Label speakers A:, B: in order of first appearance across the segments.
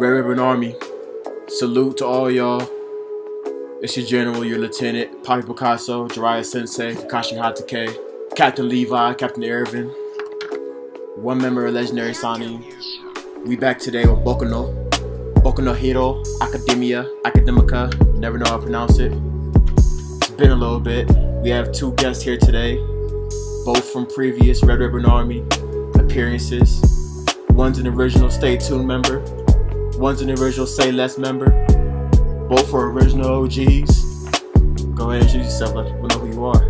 A: Red Ribbon Army, salute to all y'all. It's your general, your lieutenant, Papi Picasso, Jiraiya Sensei, Kakashi Hatake, Captain Levi, Captain Irvin, one member of Legendary Sani. We back today with Boku no Hero Academia, Academica, never know how to pronounce it. It's been a little bit. We have two guests here today, both from previous Red Ribbon Army appearances. One's an original Stay Tuned member, one's an original Say Less member. Both are original OGs. Go ahead and introduce yourself, let people know who you are.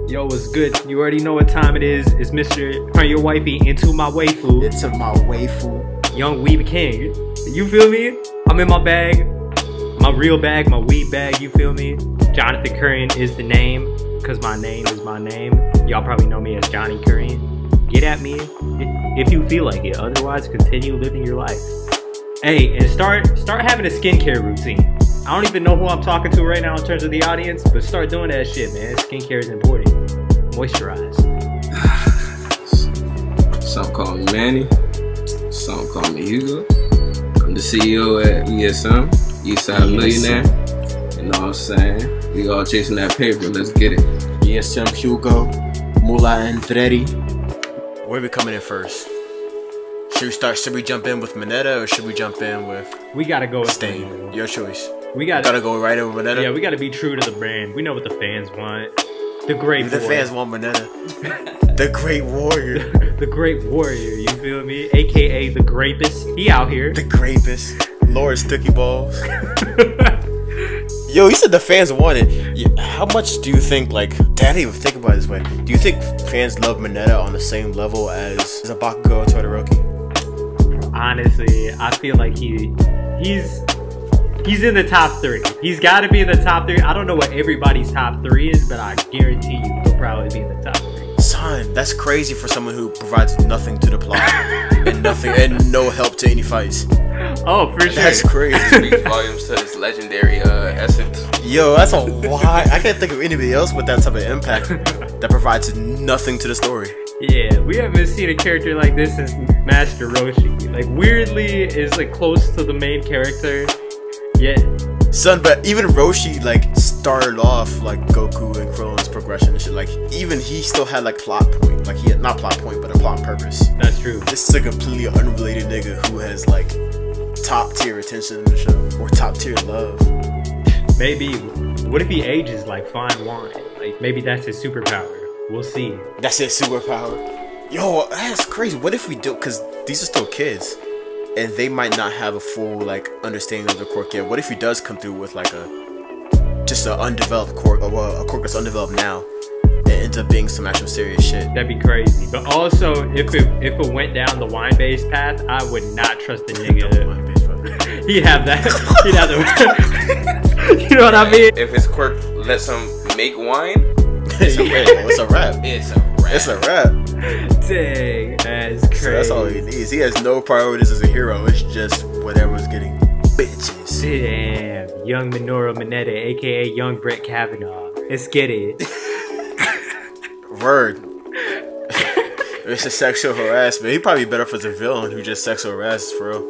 B: Yo, what's good? You already know what time it is. It's Mr. Turn Your Wifey Into My Waifu.
A: Into my waifu.
B: Young Weeb King. You feel me? I'm in my bag. My real bag, my weed bag, you feel me? Jonathan Curran is the name, because my name is my name. Y'all probably know me as Johnny Curran. Get at me if you feel like it. Otherwise, continue living your life. Hey, and start having a skincare routine. I don't even know who I'm talking to right now in terms of the audience, but start doing that shit, man. Skincare is important. Moisturize.
C: Some call me Manny. Some call me Hugo. I'm the CEO at ESM, Eastside Millionaire. You know what I'm saying? We all chasing that paper. Let's get it.
A: ESM Hugo, Mula and Andretti. Where are we coming in first? Should we jump in with Mineta or should we jump in with...
B: We gotta go with
A: Stain. Your choice.
B: We gotta
A: go right over Mineta?
B: Yeah, we gotta be true to the brand. We know what the fans want. The great
A: The fans want Mineta. The great warrior.
B: The great warrior, you feel me? AKA the grapist. He out here.
A: The grapist. Lord Sticky Balls. Yo, you said the fans want it. How much do you think, like, I didn't even think about it this way. Do you think fans love Mineta on the same level as a Bakugo or Todoroki?
B: Honestly, I feel like he's in the top 3. He's got to be in the top 3. I don't know what everybody's top 3 is, but I guarantee you he'll probably be in the top 3.
A: Son, that's crazy for someone who provides nothing to the plot and no help to any fights.
B: Oh, for sure.
A: That's crazy.
C: Speaks volumes to his legendary essence.
A: Yo, that's a lot. I can't think of anybody else with that type of impact that provides nothing to the story.
B: Yeah, we haven't seen a character like this since Master Roshi. Like, weirdly is like close to the main character. Yeah.
A: Son, but even Roshi like started off like Goku and Krillin's progression and shit. Like, even he still had like plot point. Like, he had not plot point, but a plot purpose.
B: That's true.
A: This is a completely unrelated nigga who has like top tier attention in the show or top tier love.
B: Maybe. What if he ages like fine wine? Like, maybe that's his superpower. We'll see.
A: That's his superpower. Yo, that's crazy. What if we do? Because these are still kids, and they might not have a full like understanding of the quirk yet. What if he does come through with like just an undeveloped quirk, or a quirk that's undeveloped now, and ends up being some actual serious shit?
B: That'd be crazy. But also, if it went down the wine-based path, I would not trust the nigga. He'd have that. He'd have the. You know what I mean?
C: If his quirk lets him make wine,
A: It's a wrap.
C: It's a wrap.
A: It's a wrap.
B: Dang, that's crazy.
A: So that's all he needs. He has no priorities as a hero. It's just whatever's getting bitches.
B: Damn, young Minoru Mineta, aka young Brett Kavanaugh. Let's get it.
A: Word. It's a sexual harassment. He'd probably be better for the villain who just sexual harasses for real.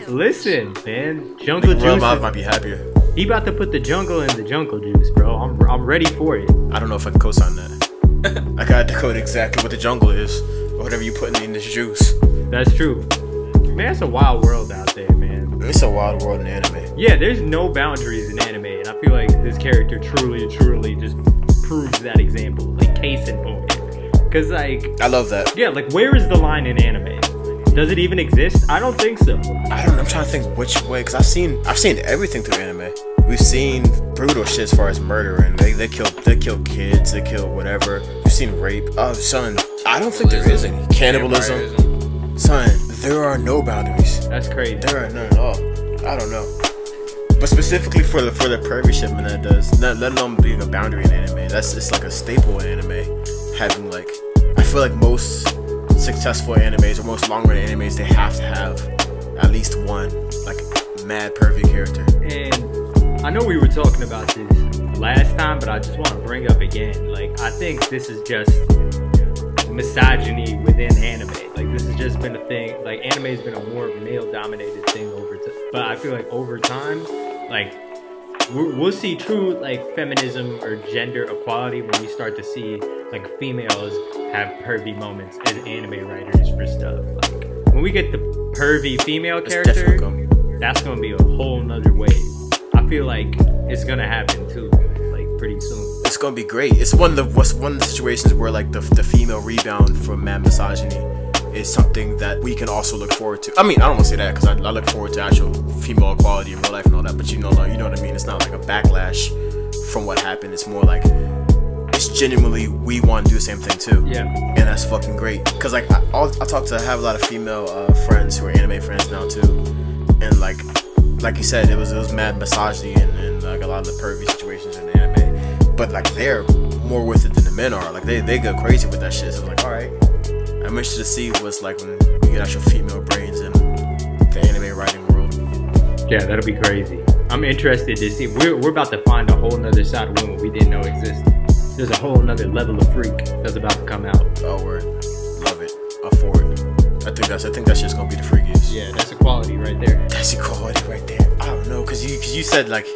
B: Listen, man, Jungle Juice
A: might be happier.
B: He about to put the jungle in the Jungle Juice, bro. I'm ready for it.
A: I don't know if I can co-sign that. I gotta decode exactly what the jungle is, or whatever you putting in this juice.
B: That's true. Man, it's a wild world out there, man.
A: It's a wild world in anime.
B: Yeah, there's no boundaries in anime, and I feel like this character truly just proves that example. Like, case in point. Cause like,
A: I love that.
B: Yeah, like, where is the line in anime? Does it even exist? I don't think so.
A: I don't know. I'm trying to think which way, cause I've seen everything through anime. We've seen brutal shit as far as murder, and they kill kids, they kill whatever. We've seen rape. Oh, son, I don't think there is any cannibalism. Son, there are no boundaries.
B: That's crazy.
A: There are none at all. I don't know. But specifically for the pervy shipment that does, let alone being a boundary in anime, it's like a staple in anime. Having like, I feel like most successful animes or most long-run animes, they have to have at least one like mad pervy character.
B: And I know we were talking about this last time, but I just want to bring up again, like, I think this is just misogyny within anime. Like, this is just been a thing. Like anime has been a more male-dominated thing over time. But I feel like over time, like we'll see true like feminism or gender equality when we start to see like females have pervy moments as anime writers for stuff. Like when we get the pervy female character, that's gonna be a whole nother wave. I feel like it's gonna happen too, like pretty soon.
A: It's gonna be great. It's one of the situations where like the female rebound from mad misogyny is something that we can also look forward to. I mean, I don't want to say that because I look forward to actual female equality in real life and all that, but you know what I mean. It's not like a backlash from what happened. It's more like it's genuinely we want to do the same thing too.
B: Yeah,
A: and that's fucking great. Cause like I have a lot of female friends who are anime friends now too, and like you said, it was mad misogyny and like a lot of the pervy situations in the anime, but like they're more with it than the men are. Like they go crazy with that shit. So I'm like, all right, I'm interested to see what's like when we get actual female brains in the anime writing world.
B: Yeah, that'll be crazy. I'm interested to see. We're about to find a whole nother side of women we didn't know existed. There's a whole nother level of freak that's about to come out.
A: Oh, word. Love it. Up for it. I think that's just gonna be the freakiest.
B: Yeah, that's equality right there.
A: That's equality right there. I don't know, cause you said like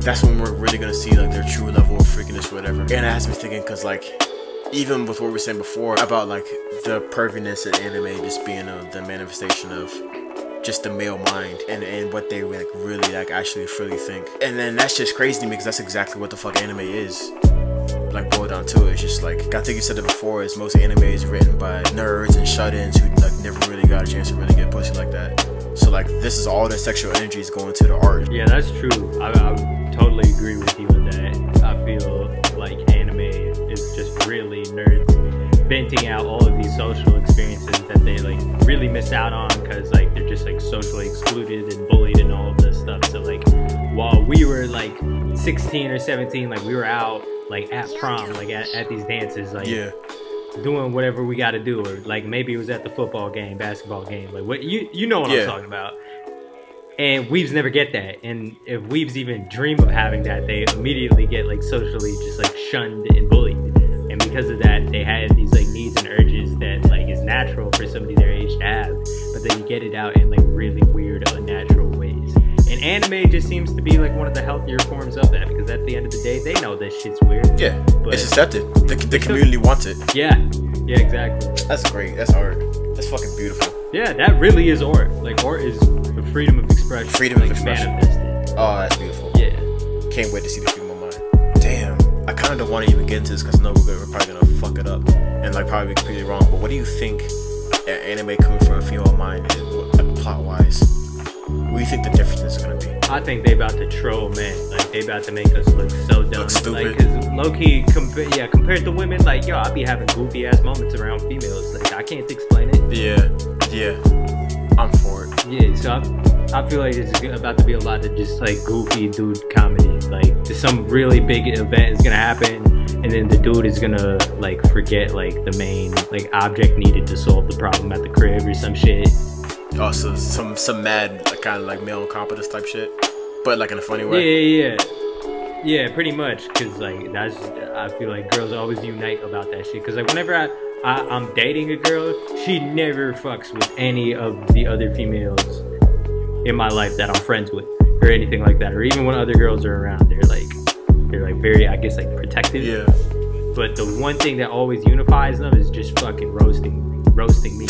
A: that's when we're really gonna see like their true level of freakiness, whatever. And it has me thinking, cause like even with what we were saying before about like the perviness in anime just being the manifestation of just the male mind and what they like really like actually freely think. And then that's just crazy to me because that's exactly what the fuck anime is. Like boil down to it, it's just like I think you said it before. Is most anime is written by nerds and shut-ins who like never really got a chance to really get pussy like that. So like this is all the sexual energies going to the art.
B: Yeah, that's true. I totally agree with you with that. I feel like anime is just really nerds venting out all of these social experiences that they like really miss out on because like they're just like socially excluded and bullied and all of this stuff. So like while we were like 16 or 17, like we were out like at prom, like at these dances, like doing whatever we got to do, or like maybe it was at the football game, basketball game, like what you know what I'm talking about. And weebs never get that, and if weebs even dream of having that, they immediately get like socially just like shunned and bullied. And because of that, they had these like needs and urges that like is natural for somebody their age to have, but then you get it out in like really weird, unnatural ways. And anime just seems to be like one of the healthier forms of that, because at the end of the day, they know this shit's weird. Yeah,
A: but it's accepted. The community wants it.
B: Yeah, yeah, exactly.
A: That's great. That's art. That's fucking beautiful.
B: Yeah, that really is art. Like art is the freedom of expression.
A: Freedom of expression.
B: Manifested.
A: Oh, that's beautiful.
B: Yeah.
A: Can't wait to see the female mind. Damn. I kind of don't want to even get into this because I know we're probably gonna fuck it up and like probably be completely wrong. But what do you think an anime coming from a female mind is, like, plot wise? What do you think the difference is gonna be?
B: I think they about to troll men. Like they about to make us look so dumb.
A: Look stupid.
B: Like, cause low key, compared to women, like yo, I be having goofy ass moments around females. Like I can't explain it.
A: Yeah. I'm for it.
B: Yeah, so I feel like it's about to be a lot of just like goofy dude comedy. Like some really big event is gonna happen, and then the dude is gonna like forget like the main like object needed to solve the problem at the crib or some shit.
A: Oh, so some mad like, kind of like male incompetence type shit, but like in a funny way.
B: Yeah, pretty much. Cause like I feel like girls always unite about that shit. Cause like whenever I'm dating a girl, she never fucks with any of the other females in my life that I'm friends with or anything like that. Or even when other girls are around, they're like very, I guess, like protective.
A: Yeah.
B: But the one thing that always unifies them is just fucking roasting me.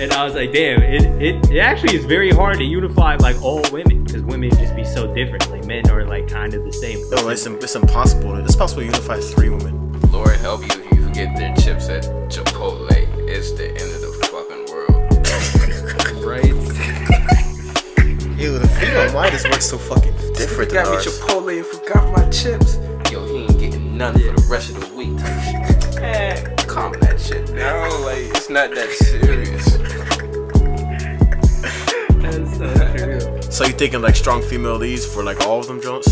B: And I was like, damn, it actually is very hard to unify like all women, because women just be so different. Like men are like kind of the same.
A: No, it's impossible. It's possible to unify 3 women.
C: Lord help you if you forget their chips at Chipotle. It's the end of the fucking world.
B: Right?
A: Ew, the female mind just works so fucking different than ours.
C: Got me Chipotle and forgot my chips. Yo, he ain't getting none for the rest of the week type shit. Man, calm that shit down. Like, it's not that serious.
B: That's so true.
A: So you thinking like strong female leads for like all of them Jones?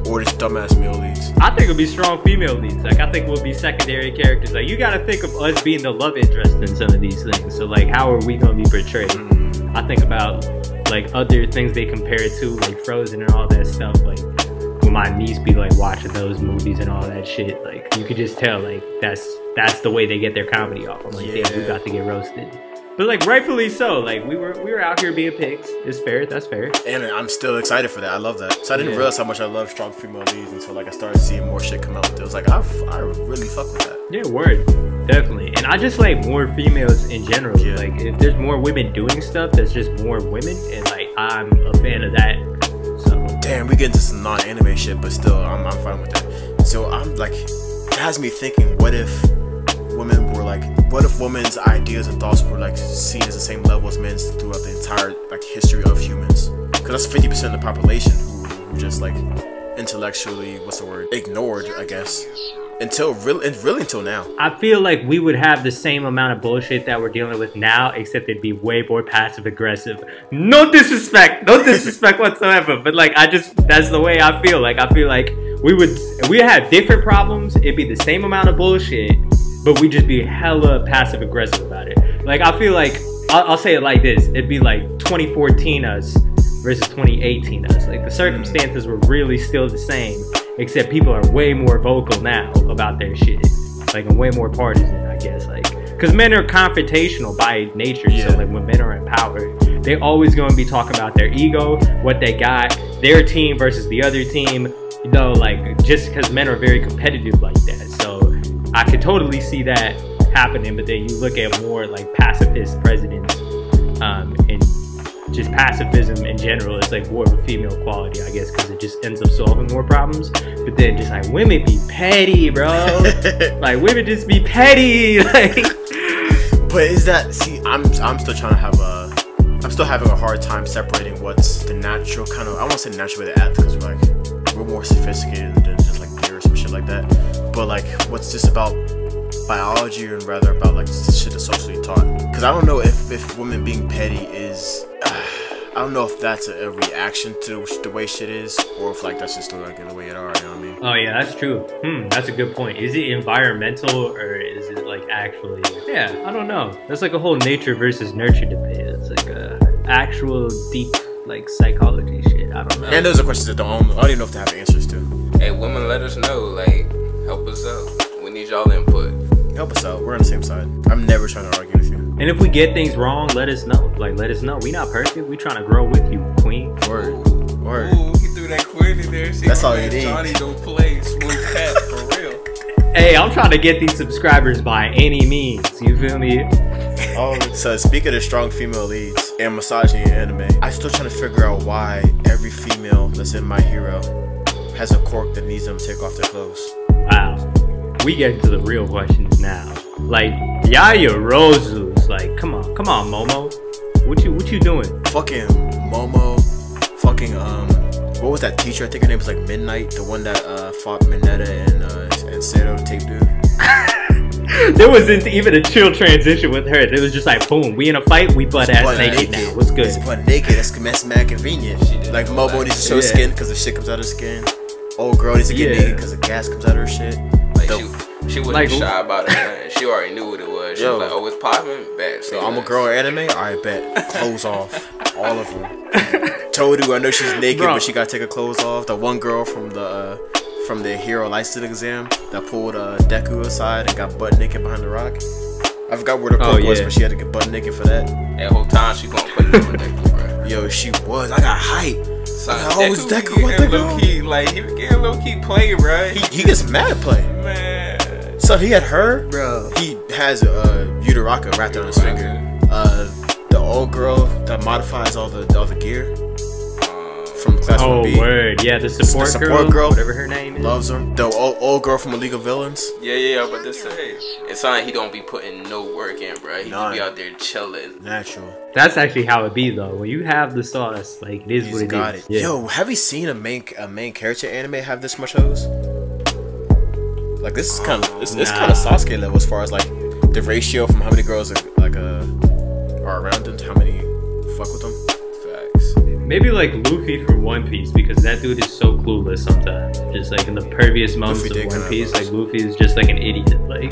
A: Or just dumbass male leads?
B: I think it'll be strong female leads. Like I think we'll be secondary characters. Like you gotta think of us being the love interest in some of these things. So like how are we gonna be portrayed? I think about like other things they compare it to, like Frozen and all that stuff. Like when my niece be like watching those movies and all that shit, like you could just tell like that's the way they get their comedy off. I'm like, damn, we got to get roasted. But like rightfully so, like we were out here being pigs. It's fair, that's fair.
A: And I'm still excited for that. I love that. So I didn't realize how much I love strong female leads until like I started seeing more shit come out with it. It was like I really fuck with that.
B: Yeah, word. Definitely. And I just like more females in general.
A: Yeah.
B: Like if there's more women doing stuff, that's just more women, and like I'm a fan of that. So
A: damn, we get into some non-anime shit, but still I'm fine with that. So I'm like, it has me thinking, what if women's ideas and thoughts were like seen as the same level as men's throughout the entire like history of humans? Because that's 50% of the population who just like intellectually, ignored, I guess, until now.
B: I feel like we would have the same amount of bullshit that we're dealing with now, except it'd be way more passive aggressive. No disrespect whatsoever, but like that's the way I feel. Like I feel like we have different problems. It'd be the same amount of bullshit, but we just be hella passive aggressive about it. Like I feel like I'll say it like this: it'd be like 2014 us versus 2018 us. Like the circumstances were really still the same, except people are way more vocal now about their shit, like and way more partisan, I guess. Like because men are confrontational by nature, so like when men are in power, they always going to be talking about their ego, what they got, their team versus the other team. You know, like just because men are very competitive like that. So I could totally see that happening, but then you look at more like pacifist presidents and just pacifism in general is like more of a female quality, I guess, because it just ends up solving more problems. But then just like women be petty, bro. Like women just be petty. Like,
A: but is that, see, I'm still trying to have I'm still having a hard time separating what's the natural kind of, I won't say natural way to act because we're more sophisticated than just like deer or some shit like that. But like what's just about biology and rather about like shit that's socially taught. Because I don't know if women being petty is, I don't know if that's a reaction to the way shit is, or if like that's just like the way it are, you know what I mean?
B: Oh yeah, that's true. That's a good point. Is it environmental or is it like actually, yeah, I don't know. That's like a whole nature versus nurture debate. It's like a actual deep like psychology shit. I don't know.
A: And those are questions that I don't even know if they have answers to.
C: Hey, women, let us know. Like, help us out. We need y'all input.
A: Help us out. We're on the same side. I'm never trying to argue with you.
B: And if we get things wrong, let us know. Like, let us know. We not perfect. We trying to grow with you, queen.
A: Word.
C: Ooh, he threw that queen in there. See,
A: that's all you need.
C: Johnny don't play smooth cat for real.
B: Hey, I'm trying to get these subscribers by any means. You feel me?
A: Oh, so speaking of strong female leads and misogyny in anime, I'm still trying to figure out why every female that's in My Hero has a quirk that needs them to take off their clothes.
B: Wow. We get into the real questions now. Like, Yaya Rosu's like, come on, Momo. What you doing?
A: Fucking Momo, fucking, what was that teacher? I think her name was like Midnight, the one that fought Mineta and Sato, the tape dude.
B: There wasn't even a chill transition with her. It was just like, boom, we in a fight, we butt ass naked now. What's good?
A: It's butt naked. That's mad convenient. Like Momo needs to show skin because the shit comes out of skin. Old girl needs to get naked because the gas comes out of her shit.
C: Like she wasn't like, shy about it, man. She already knew what it was. She was like, oh, it's popping? Bet.
A: So I'm a girl in anime? Alright, bet. Clothes off. All of them. Toru, I know she's naked, but she gotta take her clothes off. The one girl from the hero licensing exam that pulled Deku aside and got butt naked behind the rock. I forgot where the quote was, but she had to get butt naked for that.
C: That whole time she gonna put it on Deku, bro.
A: Yo, she was. I got hype.
C: Deku, what the low key, like he was getting low key play, bro.
A: He gets mad at play.
C: Man.
A: So he had her, bro. He has Yudaraka wrapped on his finger. The old girl that modifies all the gear from Class 1B.
B: Oh word, yeah, the support girl, whatever her name is.
A: Loves him. The old girl from A League of Villains.
C: Yeah, but this it's not like he don't be putting no work in, bro. He just be out there chilling.
A: Natural.
B: That's actually how it be though. When you have the sauce, like it is what it is. Yeah.
A: Yo, have you seen a main character anime have this much hose? Like this is kind of it's kind of Sasuke level as far as like the ratio from how many girls are around him to how many fuck with him. Facts.
B: Maybe like Luffy from One Piece, because that dude is so clueless sometimes. Just like in the pervious moments of One Piece, like Luffy is just like an idiot. Like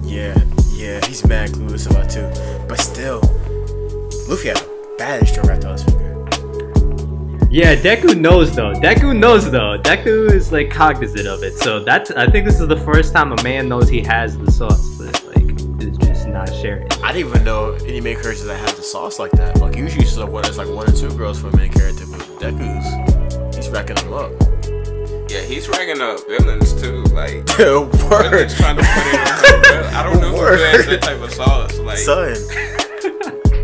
A: yeah, he's mad clueless about it too. But still, Luffy had a bad extra wrapped on his finger.
B: Yeah, Deku knows though. Deku is like cognizant of it. So I think this is the first time a man knows he has the sauce, but like is just not sharing.
A: I didn't even know any main characters that had the sauce like that. Like usually it's like one or two girls for a main character, but he's racking them up.
C: Yeah, he's racking up villains too. Like
A: word.
C: Trying to put it on I don't know who has that type of sauce. Like
A: son.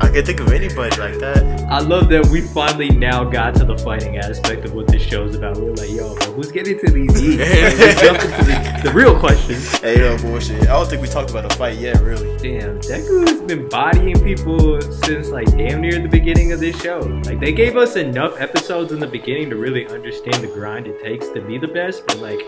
A: I can't think of anybody like that.
B: I love that we finally now got to the fighting aspect of what this show's about. We're like, yo, bro, who's getting to these eats? We jumped into the real questions.
A: Hey, no bullshit. I don't think we talked about the fight yet, really.
B: Damn, Deku has been bodying people since like damn near the beginning of this show. Like they gave us enough episodes in the beginning to really understand the grind it takes to be the best, but like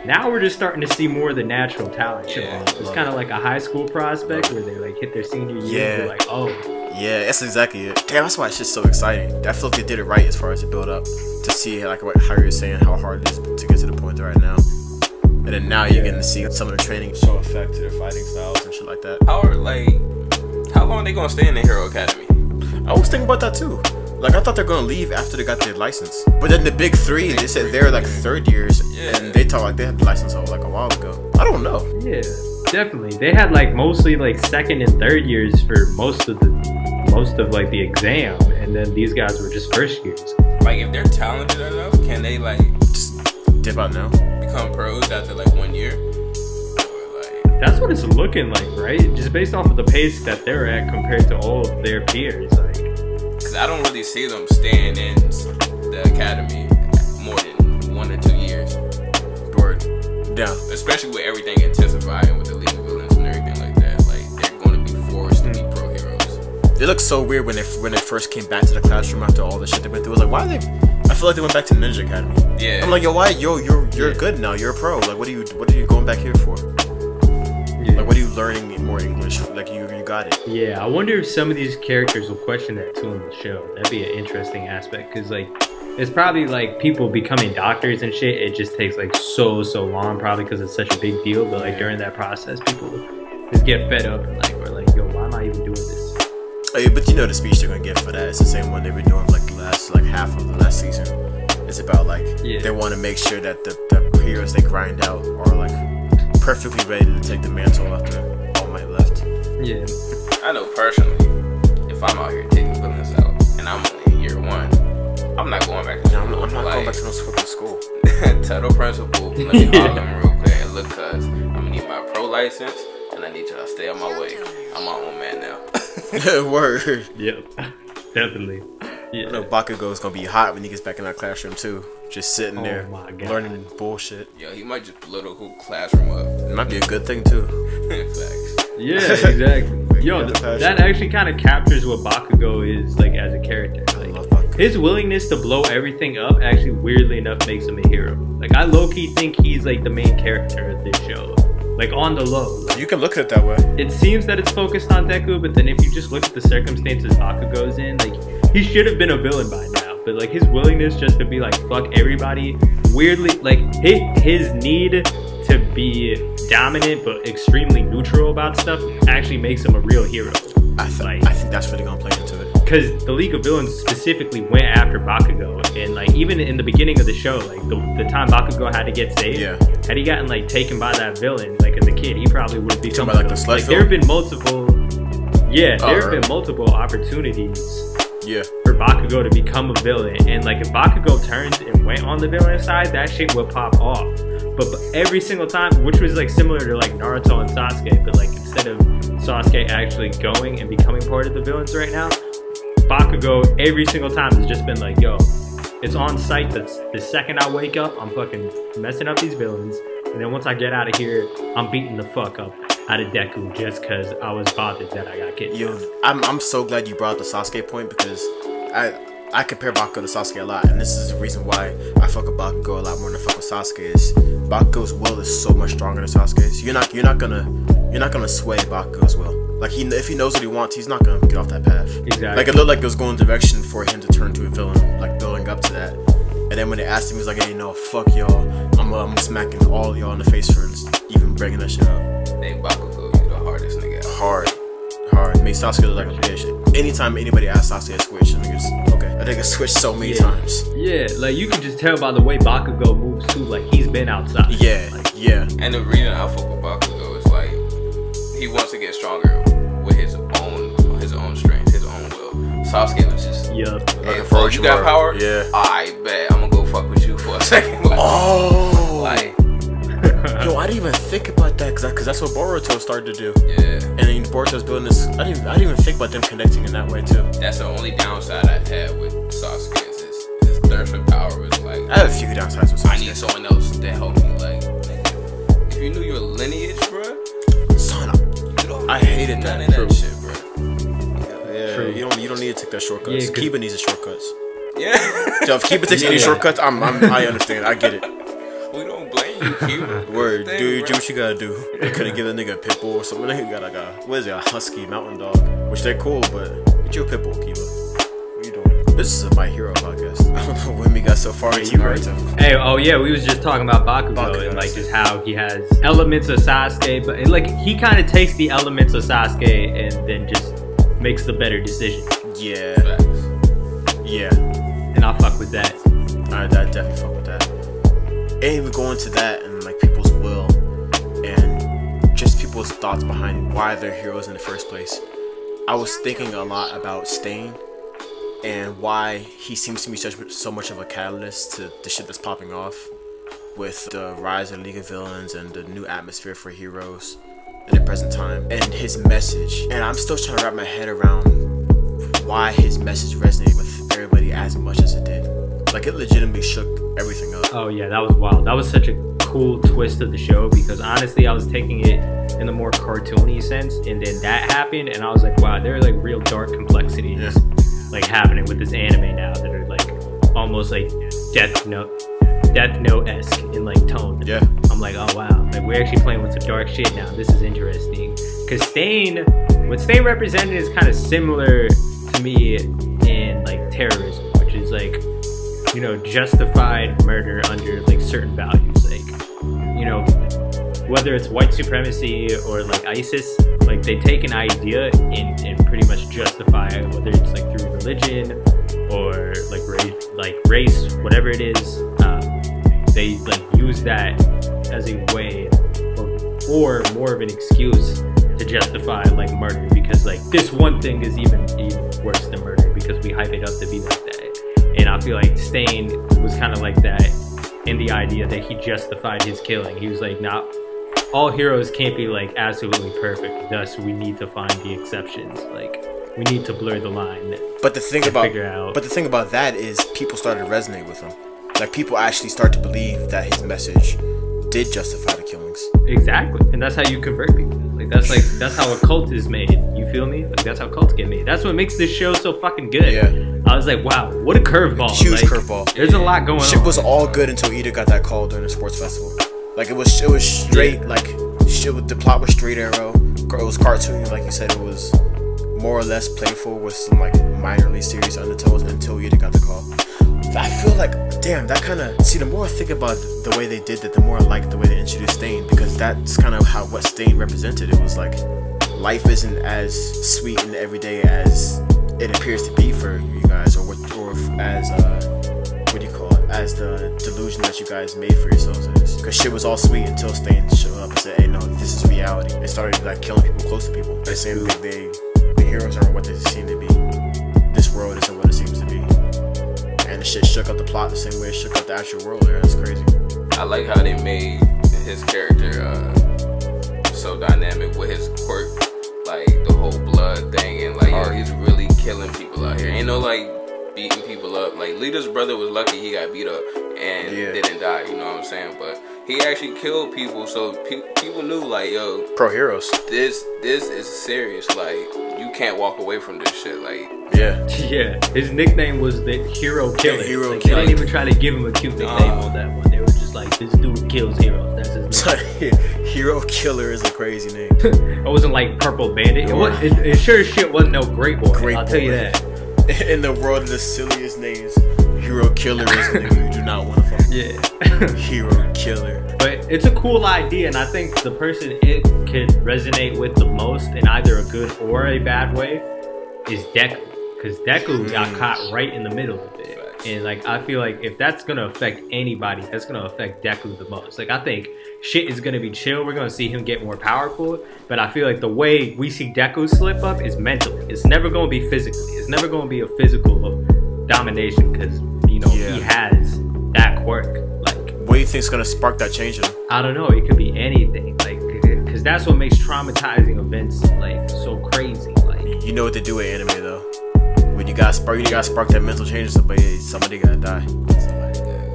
B: now we're just starting to see more of the natural talent show up. It's kind of like a high school prospect where they like hit their senior year and they're like, oh.
A: Yeah, that's exactly it. Damn, that's why it's just so exciting. I feel like they did it right as far as the build up to see like how you're saying how hard it is to get to the point right now. And then now you're getting to see some of the training show effect to their fighting styles and shit like that.
C: How long are they gonna stay in the Hero Academy?
A: I was thinking about that too. Like I thought they're gonna leave after they got their license. But then the big three, they said they're like third years, and they talk like they had the license like a while ago. I don't know.
B: Yeah, definitely. They had like mostly like second and third years for most of like the exam, and then these guys were just first years.
C: Like if they're talented enough, can they like
A: just dip out now?
C: Become pros after like 1 year? Or, like,
B: that's what it's looking like, right? Just based off of the pace that they're at compared to all of their peers, like.
C: Because I don't really see them staying in the academy more than 1 or 2 years.
A: Word. Yeah.
C: Especially with everything intensifying with the League of Villains and everything like that. Like they're going to be forced to be pro heroes.
A: It looked so weird when they first came back to the classroom after all the shit they went through. It was like, why are they? I feel like they went back to Ninja Academy.
C: Yeah.
A: I'm like, yo, why? You're good now. You're a pro. Like, what are you going back here for? Yeah. Like, what are you learning more English? Like, you got it.
B: Yeah, I wonder if some of these characters will question that too in the show. That'd be an interesting aspect, because like it's probably like people becoming doctors and shit. It just takes like so long, probably because it's such a big deal. But like during that process, people just get fed up and like we're like, yo, why am I even doing this?
A: Hey, but you know the speech they're gonna get for that. It's the same one they've been doing like half of the last season. It's about like they want to make sure that the heroes they grind out are like perfectly ready to take the mantle after All Might left.
B: Yeah.
C: I know personally, if I'm out here taking villains out and I'm only in year 1, I'm not going back to school.
A: I'm not going back to no fucking school.
C: Tell the principal, let me call him real quick and look, cuz I'm gonna need my pro license and I need y'all to stay on my way. I'm my own man now.
A: Word.
B: Yep. Definitely. Yeah.
A: I know Bakugo's gonna be hot when he gets back in that classroom too. Just sitting there learning bullshit.
C: Yo, he might just blow the whole classroom up.
A: It might be a good thing too.
C: Facts.
B: Yeah, exactly. Yo, that actually kind of captures what Bakugo is like as a character. Like his willingness to blow everything up actually weirdly enough makes him a hero. Like I low-key think he's like the main character of this show. Like on the low. Like,
A: you can look at it that way.
B: It seems that it's focused on Deku, but then if you just look at the circumstances Bakugo's in, like he should have been a villain by now. But like his willingness just to be like fuck everybody, weirdly like his need to be dominant but extremely neutral about stuff actually makes him a real hero.
A: I think that's really gonna play into it.
B: Because the League of Villains specifically went after Bakugo, and like even in the beginning of the show, like the time Bakugo had to get saved, had he gotten like taken by that villain, like as a kid, he probably would have become
A: like the sludge.
B: Like there have been multiple, there have been multiple opportunities. For Bakugo to become a villain, and like if Bakugo turned and went on the villain side, that shit would pop off. But every single time, which was like similar to like Naruto and Sasuke, but like instead of Sasuke actually going and becoming part of the villains right now, Bakugo every single time has just been like, yo, it's on sight that the second I wake up, I'm fucking messing up these villains, and then once I get out of here, I'm beating the fuck up out of Deku just because I was bothered that I got kidnapped.
A: Yo, I'm so glad you brought up the Sasuke point, because I compare Bakugo to Sasuke a lot, and this is the reason why I fuck with Bakugo a lot more than I fuck with Sasuke. Is Bakugo's will is so much stronger than Sasuke's. You're not gonna sway Bakugo's will. Like if he knows what he wants, he's not gonna get off that path.
B: Exactly.
A: Like it looked like it was going direction for him to turn to a villain, like building up to that. And then when they asked him, he was like, "Hey, no, fuck y'all. I'm smacking all y'all in the face for even bringing that shit up."
C: Hey, Bakugo, you the hardest nigga.
A: Hard. Made Sasuke look like a bitch. anytime anybody asks Sasuke to switch, I think it's okay. I think it's switched so many times.
B: Yeah, like you can just tell by the way Bakugo moves too. Like he's been outside.
A: Yeah,
B: like,
A: yeah.
C: And the reason I fuck with Bakugo is like he wants to get stronger with his own strength, his own will. Sasuke was just hey, bro, you got power?
A: Yeah.
C: I bet I'm gonna go fuck with you for a second. Like, like.
A: Yo, I didn't even think about that because that's what Boruto started to do.
C: Yeah.
A: And then Boruto's building this. I didn't even think about them connecting in that way too.
C: That's the only downside I had with Sasuke is his thirst for power is like.
A: I have a few downsides with Sasuke.
C: I need someone else to help me. Like, if you knew your lineage, bro.
A: Son, I hated
C: none
A: that.
C: of that shit, bro.
A: Yeah,
B: True.
A: you don't need to take that shortcuts.
B: Yeah,
A: Kiba needs the shortcuts.
C: Yeah.
A: So if Kiba takes any shortcuts, I understand. I get it.
C: We don't blame you, Kiba.
A: Word, dude, do what you gotta do. You couldn't give a nigga a pit bull or something. He got like a husky mountain dog, which they're cool, but get you a pit bull, Kiba. What you doing? This is a My Hero podcast. I don't know when we got so far into Naruto.
B: Hey, oh yeah, we was just talking about Bakugo and like just how he has elements of Sasuke, but like he kind of takes the elements of Sasuke and then just makes the better decision.
A: Yeah.
C: Facts.
A: Yeah.
B: And I fuck with that.
A: I definitely fuck with that. And even going to that and like people's will and just people's thoughts behind why they're heroes in the first place. I was thinking a lot about Stain and why he seems to be so much of a catalyst to the shit that's popping off with the rise of League of Villains and the new atmosphere for heroes in the present time and his message. And I'm still trying to wrap my head around why his message resonated with everybody as much as it did. Like it legitimately shook everything up.
B: Oh yeah, that was wild. That was such a cool twist of the show because honestly I was taking it in a more cartoony sense and then that happened and I was like, wow, there are like real dark complexities like happening with this anime now that are like almost like Death Note-esque in like tone.
A: Yeah.
B: I'm like, oh wow, like we're actually playing with some dark shit now. This is interesting. Cause what Stain represented is kind of similar to me in like terrorism, which is like, you know, justified murder under like certain values, like, you know, whether it's white supremacy or like ISIS, like they take an idea and pretty much justify it, whether it's like through religion or like race, whatever it is. They like use that as a way or more of an excuse to justify like murder because like this one thing is even worse than murder because we hype it up to be like that. And I feel like Stain was kind of like that in the idea that he justified his killing. He was like, nah, all heroes can't be like absolutely perfect. Thus, we need to find the exceptions. Like, we need to blur the line.
A: But the thing about that is people started to resonate with him. Like people actually start to believe that his message did justify the killings.
B: Exactly, and that's how you convert people. That's how a cult is made. You feel me? Like that's how cults get made. That's what makes this show so fucking good.
A: Yeah.
B: I was like, wow, what a curveball.
A: Huge
B: like,
A: curveball.
B: There's a lot going on.
A: Shit was all good until Ida got that call during the sports festival. Like it was straight, like shit with the plot was straight arrow. It was cartoony, like you said, it was more or less playful with some like minorly serious undertones until Ida got the call. I feel like, damn, that kind of, see, the more I think about the way they did that, the more I like the way they introduced Stain, because that's kind of what Stain represented. It was like, life isn't as sweet and everyday as it appears to be for you guys, or as, what do you call it, as the delusion that you guys made for yourselves is. Because shit was all sweet until Stain showed up and said, hey, no, this is reality. They started like killing people close to people. They're saying that the heroes aren't what they seem to be. This world isn't what it seems to be. And the shit shook up the plot the same way it shook up the actual world there. That's crazy.
C: I like how they made his character so dynamic with his quirk, like the whole blood thing, and like yo, he's really killing people out here. Ain't no like beating people up. Like Lita's brother was lucky he got beat up and didn't die. You know what I'm saying? But he actually killed people, so people knew like yo,
A: pro heroes.
C: This is serious. Like you can't walk away from this shit. Like.
B: Yeah. His nickname was the Hero Killer. They didn't even try to give him a cute nickname on that one. They were just like, this dude kills heroes. That's his name.
A: Hero Killer is a crazy name.
B: It wasn't like Purple Bandit. It sure as shit wasn't no Great Boy. I'll tell you that.
A: In the world of the silliest names, Hero Killer is a name you do not want to fuck with.
B: Yeah.
A: Hero Killer.
B: But it's a cool idea, and I think the person it could resonate with the most in either a good or a bad way is Deku, because Deku got caught right in the middle of it. And like I feel like if that's gonna affect anybody, that's gonna affect Deku the most. Like I think shit is gonna be chill. We're gonna see him get more powerful, but I feel like the way we see Deku slip up is mentally. It's never gonna be physically. It's never gonna be a physical domination because he has that quirk. Like,
A: what do you think is gonna spark that change in him?
B: I don't know. It could be anything. Like, because that's what makes traumatizing events like so crazy. Like,
A: you know what they do with anime though. When you gotta spark that mental change in somebody gotta die.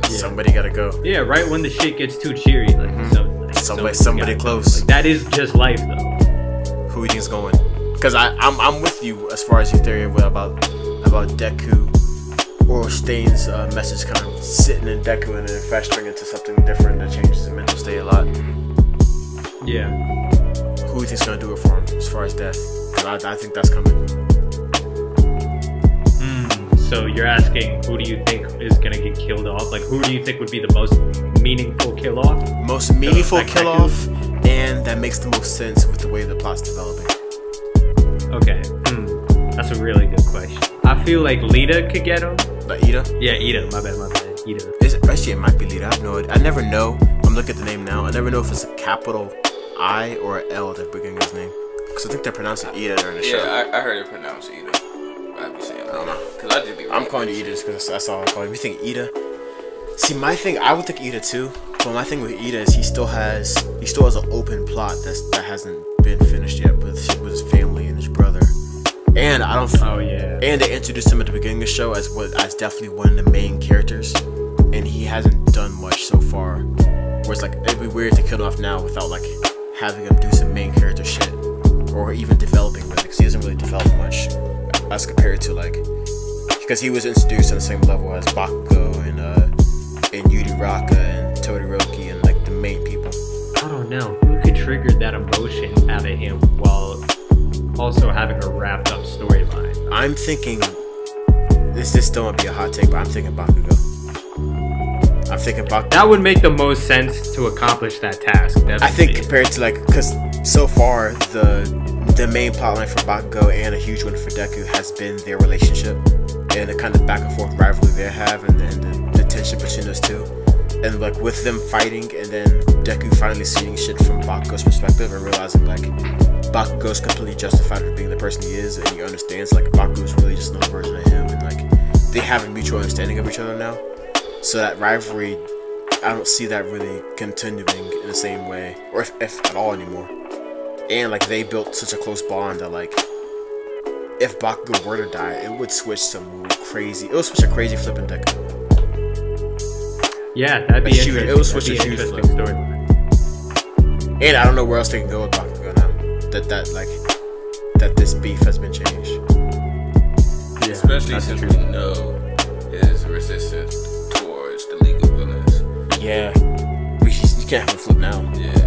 A: Somebody gotta go.
B: Yeah, right when the shit gets too cheery, like
A: somebody close.
B: Like, that is just life though.
A: Who do you think's going? Because I'm with you as far as your theory about Deku or Stain's message kind of sitting in Deku and then festering into something different that changes his mental state a lot.
B: Yeah.
A: Who do you think's gonna do it for him as far as death? Because I think that's coming.
B: So you're asking, who do you think is gonna get killed off? Like, who do you think would be the most meaningful kill off?
A: Most meaningful kill off, and that makes the most sense with the way the plot's developing.
B: Okay, that's a really good question. I feel like Lita could get him.
A: Like Ida?
B: Yeah, Ida. My bad. Ida.
A: Actually, it might be Lita. I have no idea. I never know. I'm looking at the name now. I never know if it's a capital I or an L at the beginning of his name. Because I think they're pronouncing Ida during the show.
C: Yeah, I heard it pronounced Ida. I'd be saying that. I don't know. Cause I just be
A: I'm calling you Ida just because that's all I'm calling you. You think Ida? See, my thing, I would think Ida too. But my thing with Ida is he still has an open plot that hasn't been finished yet with his family and his brother. And I don't.
B: Oh yeah.
A: And they introduced him at the beginning of the show as definitely one of the main characters, and he hasn't done much so far. Where it's like it'd be weird to kill him off now without like having him do some main character shit, or even developing with it, because he doesn't really develop much as compared to like, because he was introduced on the same level as Bakugo and Yuraraka and Todoroki and like the main people.
B: I don't know who could trigger that emotion out of him while also having a wrapped up storyline.
A: I'm thinking this still might be a hot take, but I'm thinking Bakugo. I'm thinking Bakugo.
B: That would make the most sense to accomplish that task. Definitely.
A: I think compared to like, because so far the main plotline for Bakugo and a huge one for Deku has been their relationship and the kind of back and forth rivalry they have and the tension between those two. And like with them fighting and then Deku finally seeing shit from Bakugo's perspective and realizing like Bakugo's completely justified for being the person he is, and he understands like Bakugo's really just another version of him, and like they have a mutual understanding of each other now. So that rivalry, I don't see that really continuing in the same way, or if at all anymore. And like they built such a close bond that like if Bakugo were to die, it would switch some crazy. It would switch a crazy flipping Deku.
B: Yeah, that'd be interesting.
A: It would switch a huge
B: interesting storyline.
A: And I don't know where else they can go with Bakugo now. That this beef has been changed.
C: Yeah, especially since we know his resistance towards the League of Villains.
A: Yeah, you can't have him flip now.
C: Yeah,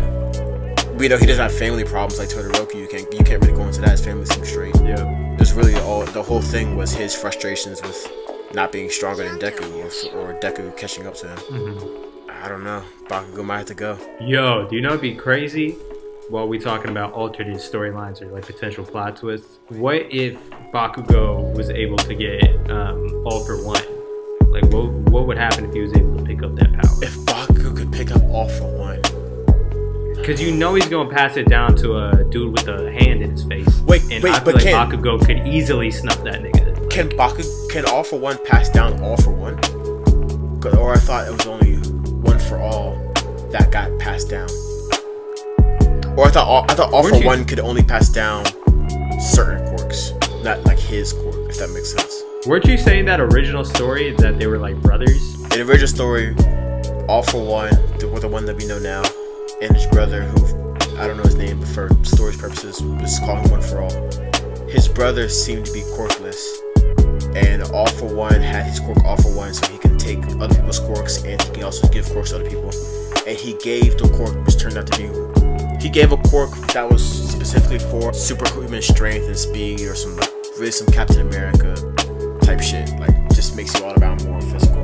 A: we know he doesn't have family problems like Todoroki. You can't really go into that. His family seems straight.
B: Yeah,
A: there's really the whole thing was his frustrations with not being stronger than Deku or Deku catching up to him.
B: Mm-hmm.
A: I don't know. Bakugo might have to go.
B: Yo, do you know it'd be crazy? While we talking about alternate storylines or like potential plot twists, what if Bakugo was able to get All For One? Like, what would happen if he was able to pick up that power?
A: If Bakugo could pick up All For One,
B: because you know he's gonna pass it down to a dude with a hand in his face.
A: I
B: feel
A: but
B: like Bakugo could easily snuff that nigga. Like,
A: can All For One pass down All For One? Or I thought it was only One For All that got passed down. Or I thought All For One could only pass down certain quirks, not like his quirk, if that makes sense.
B: Weren't you saying that original story that they were like brothers?
A: In the original story, All For One, the one that we know now, and his brother, who I don't know his name, but for story's purposes, let's call him One For All. His brother seemed to be quirkless, and All For One had his quirk All For One, so he can take other people's quirks, and he can also give quirks to other people. And he gave the quirk, which turned out to be. He gave a quirk that was specifically for superhuman strength and speed, or some Captain America type shit, like just makes you all around more physical.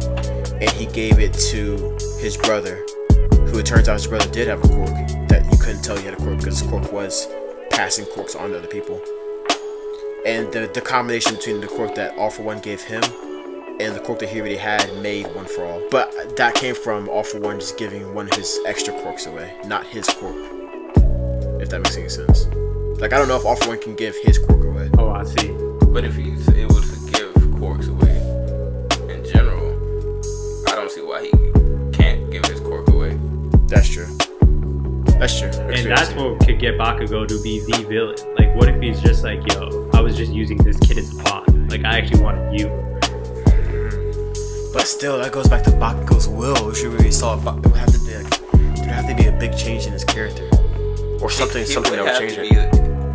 A: And he gave it to his brother, who it turns out his brother did have a quirk that you couldn't tell he had a quirk because his quirk was passing quirks on to other people. And the combination between the quirk that All For One gave him and the quirk that he already had made One For All. But that came from All For One just giving one of his extra quirks away, not his quirk. If that makes any sense. Like, I don't know if All For One can give his quirk away.
B: Oh, I see.
C: But if he's able to give quirks away in general, I don't see why he can't give his quirk away.
A: That's true. That's true.
B: And that's what could get Bakugo to be the villain. Like, what if he's just like, yo, I was just using this kid as a pawn. Like, I actually wanted you.
A: But still, that goes back to Bakugo's will. We should really saw it would have to be there have to be a big change in his character, or something that would change it.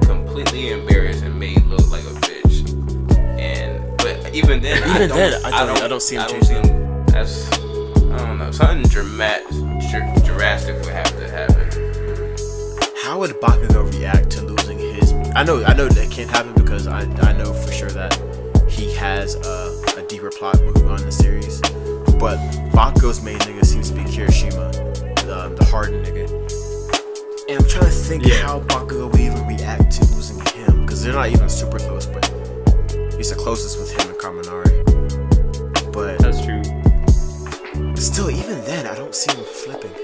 C: Completely embarrassed and made look like a bitch. But even then, I don't see him changing. That's, I don't know, something drastic would have to happen.
A: How would Bakugo react to losing his? I know that can't happen because I know for sure that he has a deeper plot moving on in the series. But Bakugo's main nigga seems to be Kirishima, the hardened nigga. And I'm trying to think how Bakugo would even react to losing him, because they're not even super close, but he's the closest with him and Kaminari. But
B: that's true.
A: Still, even then, I don't see him flipping.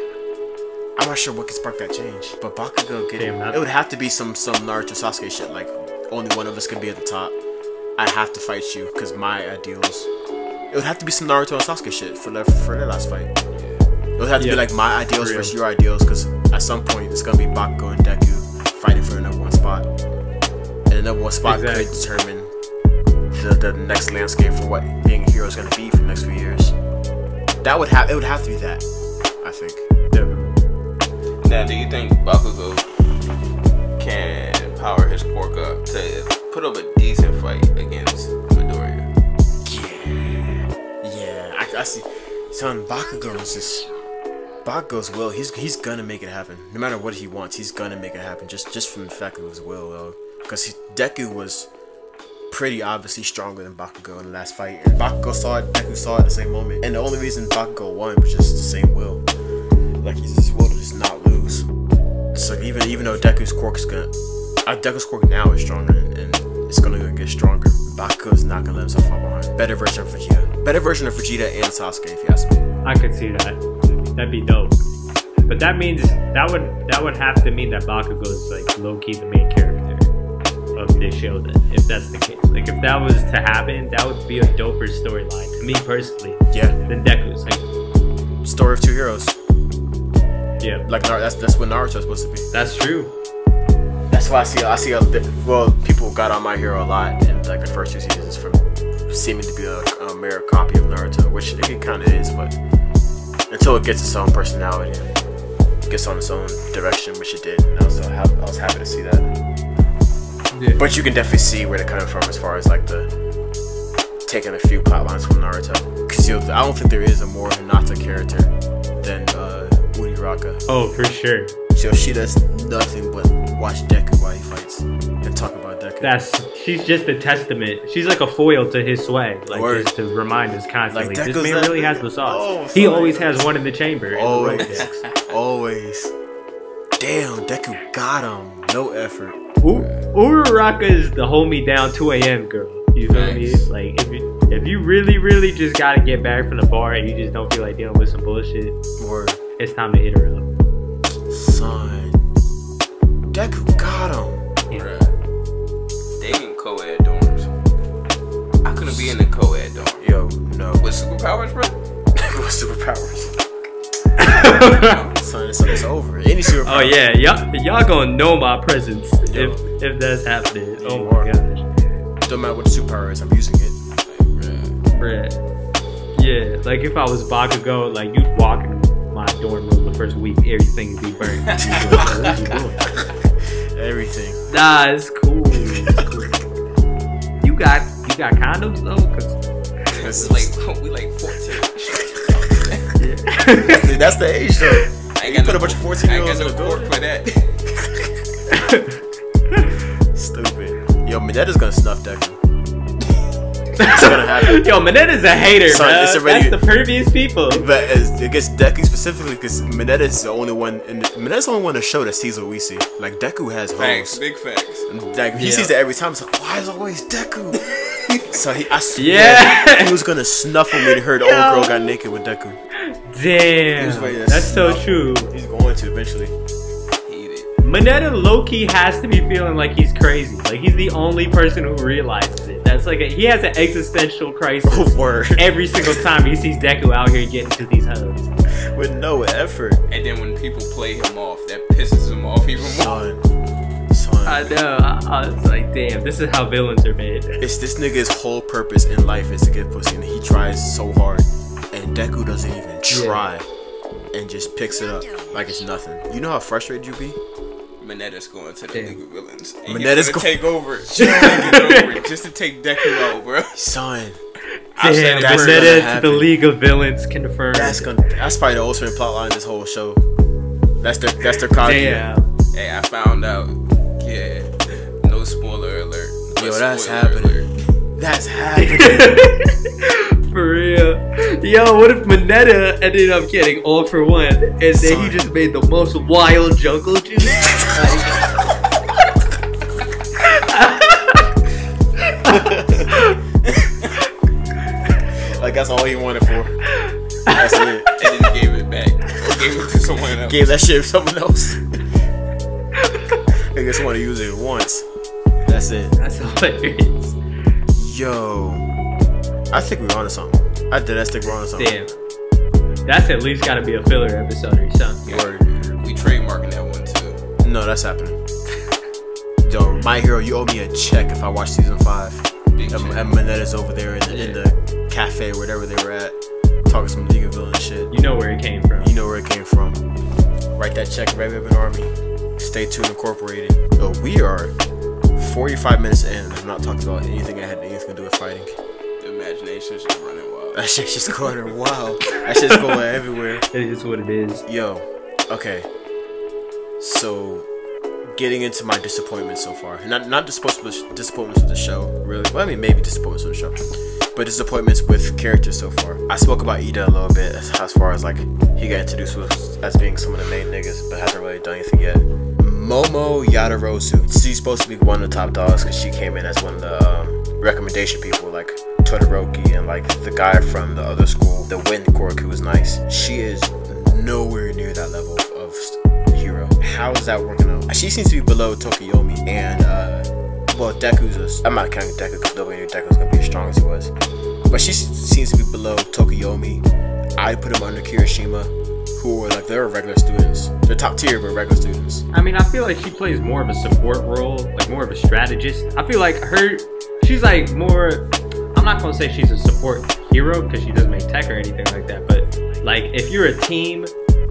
A: I'm not sure what could spark that change, but Bakugo it would have to be some Naruto Sasuke shit, like only one of us can be at the top. I have to fight you because my ideals. It would have to be some Naruto and Sasuke shit for their last fight. It would have to be like my ideals versus your ideals, because at some point it's gonna be Bakugo and Deku fighting for the number 1 spot, and the number 1 spot could determine the next landscape for what being a hero is gonna be for the next few years. It would have to be that, I think.
C: Now, do you think Bakugo can power his quirk up to put up a decent fight against Midoriya?
A: Yeah, I see. Son, Bakugo's will. He's gonna make it happen. No matter what he wants, he's gonna make it happen. Just from the fact of his will, though, because Deku was pretty obviously stronger than Bakugo in the last fight, and Bakugo saw it. Deku saw it at the same moment, and the only reason Bakugo won was just the same will. Like, he's his will to just not lose. So even though Deku's quirk now is stronger, and it's gonna get stronger, Bakugo's not gonna let himself fall behind. Better version of Vegeta and Sasuke, if you ask me.
B: I could see that. That'd be dope. But that means that would have to mean that Bakugo is like low key the main character of this show. Then, if that's the case, like if that was to happen, that would be a doper storyline to me personally.
A: Yeah.
B: Than Deku's like
A: story of 2 heroes.
B: Yeah.
A: Like that's what Naruto's supposed to be.
B: That's true.
A: That's why I see people got on My Hero a lot in like the first 2 seasons from seeming to be a mirror copy of Naruto, which it kind of is, but until it gets its own personality and gets on its own direction, which it did, and I was happy to see that. Yeah. But you can definitely see where they're coming from as far as like taking a few plot lines from Naruto, because I don't think there is a more Hinata character than Uraraka.
B: Oh, for sure.
A: So she does nothing but watch Deku while he fights and talk about Deku.
B: She's just a testament. She's like a foil to his swag, like just to remind us constantly. Like, this man really has the sauce. Oh, he always has one in the chamber.
A: Always. Always. Damn, Deku got him. No effort.
B: Uraraka is the hold me down 2 a.m. girl. You feel me? Like if you really just gotta get back from the bar and you just don't feel like dealing with some bullshit, it's time to hit her up.
A: Son, Deku got him.
C: Yeah. They in co-ed dorms. I couldn't be in the co-ed dorm.
A: Yo, no.
C: With superpowers, bro?
A: With superpowers. Son, it's over. Any superpowers.
B: Oh yeah, y'all gonna know my presence if that's happening. Oh my gosh.
A: Don't matter what the superpower is, I'm using it.
B: Bruh. Yeah, like if I was Bakugo, like you'd walk in my dorm room the first week, everything would be burnt. What you doing?
A: Everything.
B: Nah, it's cool. You got condoms though?
C: Cause we like 14.
A: Yeah. That's the age though.
C: You put a bunch of 14-year-olds in the door for that.
A: Stupid. Yo, Minetta's gonna snuff Deku. It's gonna happen.
B: Yo, Minetta's a hater,
A: Son,
B: bro.
A: it's already-
B: That's the pervious people.
A: But it gets Deku specifically because Minetta's the only one. Minetta's the only one in the show that sees what we see. Like Deku has
C: Facts,
A: hoes.
C: big facts.
A: Like, he
B: Yeah.
A: sees it every time. It's like, why is it always Deku? So I swear
B: Yeah.
A: he was gonna snuffle me to hear the old girl got naked with Deku.
B: Damn, that's so true.
A: He's going to eventually.
B: Mineta low-key has to be feeling like he's crazy. Like he's the only person who realizes it. That's like he has an existential crisis
A: Word.
B: every single time he sees Deku out here getting to these hoes.
A: With no effort.
C: And then when people play him off, that pisses him off even more.
A: Son.
B: I know. I was like, damn, this is how villains are made.
A: It's this nigga's whole purpose in life is to get pussy, and he tries so hard, and Deku doesn't even try, and just picks it up like it's nothing. You know how frustrated you be?
C: Minetta's going to the League of Villains. And
A: Minetta's
C: he's gonna take over. Just to take Deku out, bro.
A: Son.
B: Damn,
A: that's
B: Mineta
A: gonna
B: to the League of Villains confirmed.
A: That's probably the ultimate plotline of this whole show. That's their copy.
B: Damn.
C: Hey, I found out. Yeah. No spoiler alert.
A: Yo,
C: But
A: that's
C: spoiler
A: happening.
C: alert.
A: That's happening.
B: For real. Yo, what if Mineta ended up getting all for one and then he just made the most wild jungle juice?
A: Like that's all he wanted for. That's it.
C: And then he gave it back. Or gave it to someone else.
A: Gave that shit to someone else. I guess want to use it once. That's it.
B: That's hilarious.
A: Yo, I think we're onto something. I think we're onto something.
B: Damn. That's at least gotta be a filler episode or something.
A: Word.
C: We trademarking that one too.
A: No, that's happening. Yo, My Hero, you owe me a check if I watch season 5.
C: Big
A: And
C: check.
A: Minetta's over there in the cafe, whatever they were at, talking some League of Villains shit.
B: You know where it came from.
A: You know where it came from. Write that check, Red Ribbon Army. Stay tuned, Incorporated. So we are 45 minutes in and I've not talked about anything that had anything to do with fighting.
C: The imagination's just running wild.
A: That shit's just going wild. That shit's going everywhere.
B: It is what it is.
A: Yo, okay. So, getting into my disappointments so far. Not disappointments with the show, really. Well, I mean, maybe disappointments with the show. But disappointments with characters so far. I spoke about Ida a little bit as far as like he got introduced as being some of the main niggas, but hasn't really done anything yet. Momo Yadarosu. She's supposed to be one of the top dogs because she came in as one of the recommendation people, like Todoroki and like the guy from the other school, the Wind Cork, who was nice. She is nowhere near that level of hero. How is that working out? She seems to be below Tokiyomi and well, I'm not counting Deku because nobody knew Deku was gonna be as strong as he was. But she seems to be below Tokiyomi. I put him under Kirishima, who are like they're regular students. They're top tier but regular students.
B: I mean, I feel like she plays more of a support role, like more of a strategist. I feel like she's like more, I'm not gonna say she's a support hero because she doesn't make tech or anything like that, but like if you're a team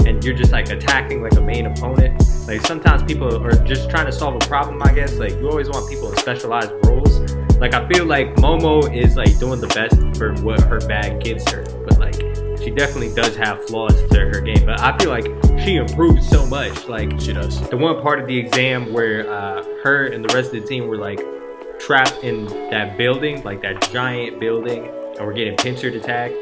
B: and you're just like attacking like a main opponent, like sometimes people are just trying to solve a problem, I guess. Like you always want people in specialized roles. Like I feel like Momo is like doing the best for what her bag gives her, but like she definitely does have flaws to her game. But I feel like she improved so much. Like
A: She does.
B: the one part of the exam where her and the rest of the team were like trapped in that building, like that giant building, and we're getting pincered attacked.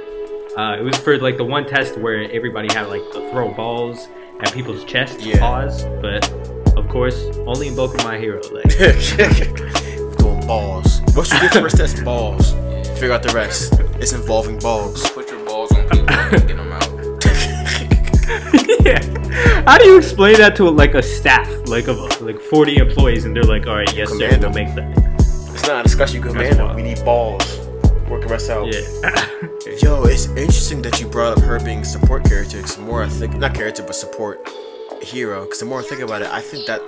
B: It was for like the one test where everybody had like to throw balls at people's chests, pause. But of course, only in Boku My Hero. Like
A: Doing balls. What's your first test? Balls. Figure out the rest. It's involving balls.
C: Put your balls on people and get them out.
B: yeah. How do you explain that to like a staff, like of like 40 employees, and they're like, all right, yes, sir, we'll make that.
A: It's not a discussion, you command them. We need balls. Work the rest out.
B: Yeah.
A: Yo, it's interesting that you brought up her being support character. Cause the more I think, not character, but support hero. Because the more I think about it, I think that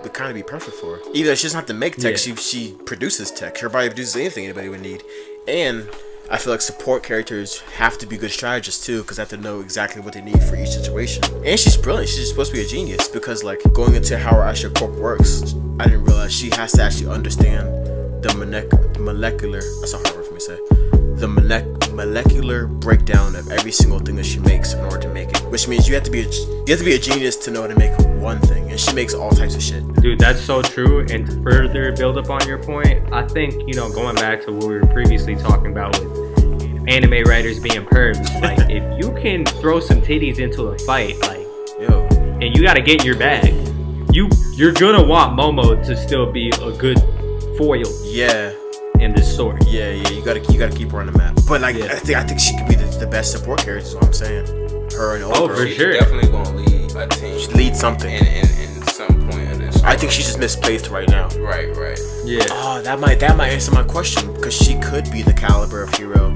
A: would kind of be perfect for her. Even though she doesn't have to make tech, she produces tech. Her body produces anything anybody would need. And I feel like support characters have to be good strategists too, because they have to know exactly what they need for each situation. And she's brilliant. She's supposed to be a genius because, like, going into how her actual corp works, I didn't realize she has to actually understand the molecular. That's a hard word for me to say. The molecular breakdown of every single thing that she makes in order to make it. Which means you have to be a genius to know how to make one thing, and she makes all types of shit.
B: Dude, that's so true. And to further build up on your point, I think, you know, going back to what we were previously talking about with anime writers being pervs, like, if you can throw some titties into a fight, like,
A: Yo.
B: and you gotta get in your bag, you're gonna want Momo to still be a good foil.
A: Yeah.
B: In this story.
A: Yeah, you gotta keep her on the map. But like, I think she could be the best support character. Is what I'm saying. Her and
B: Oh, for sure.
C: She's definitely gonna lead a team.
A: She lead something.
C: In some point of this.
A: I think she's just misplaced right now.
C: Right.
B: Yeah.
A: Oh, that might answer my question, because she could be the caliber of hero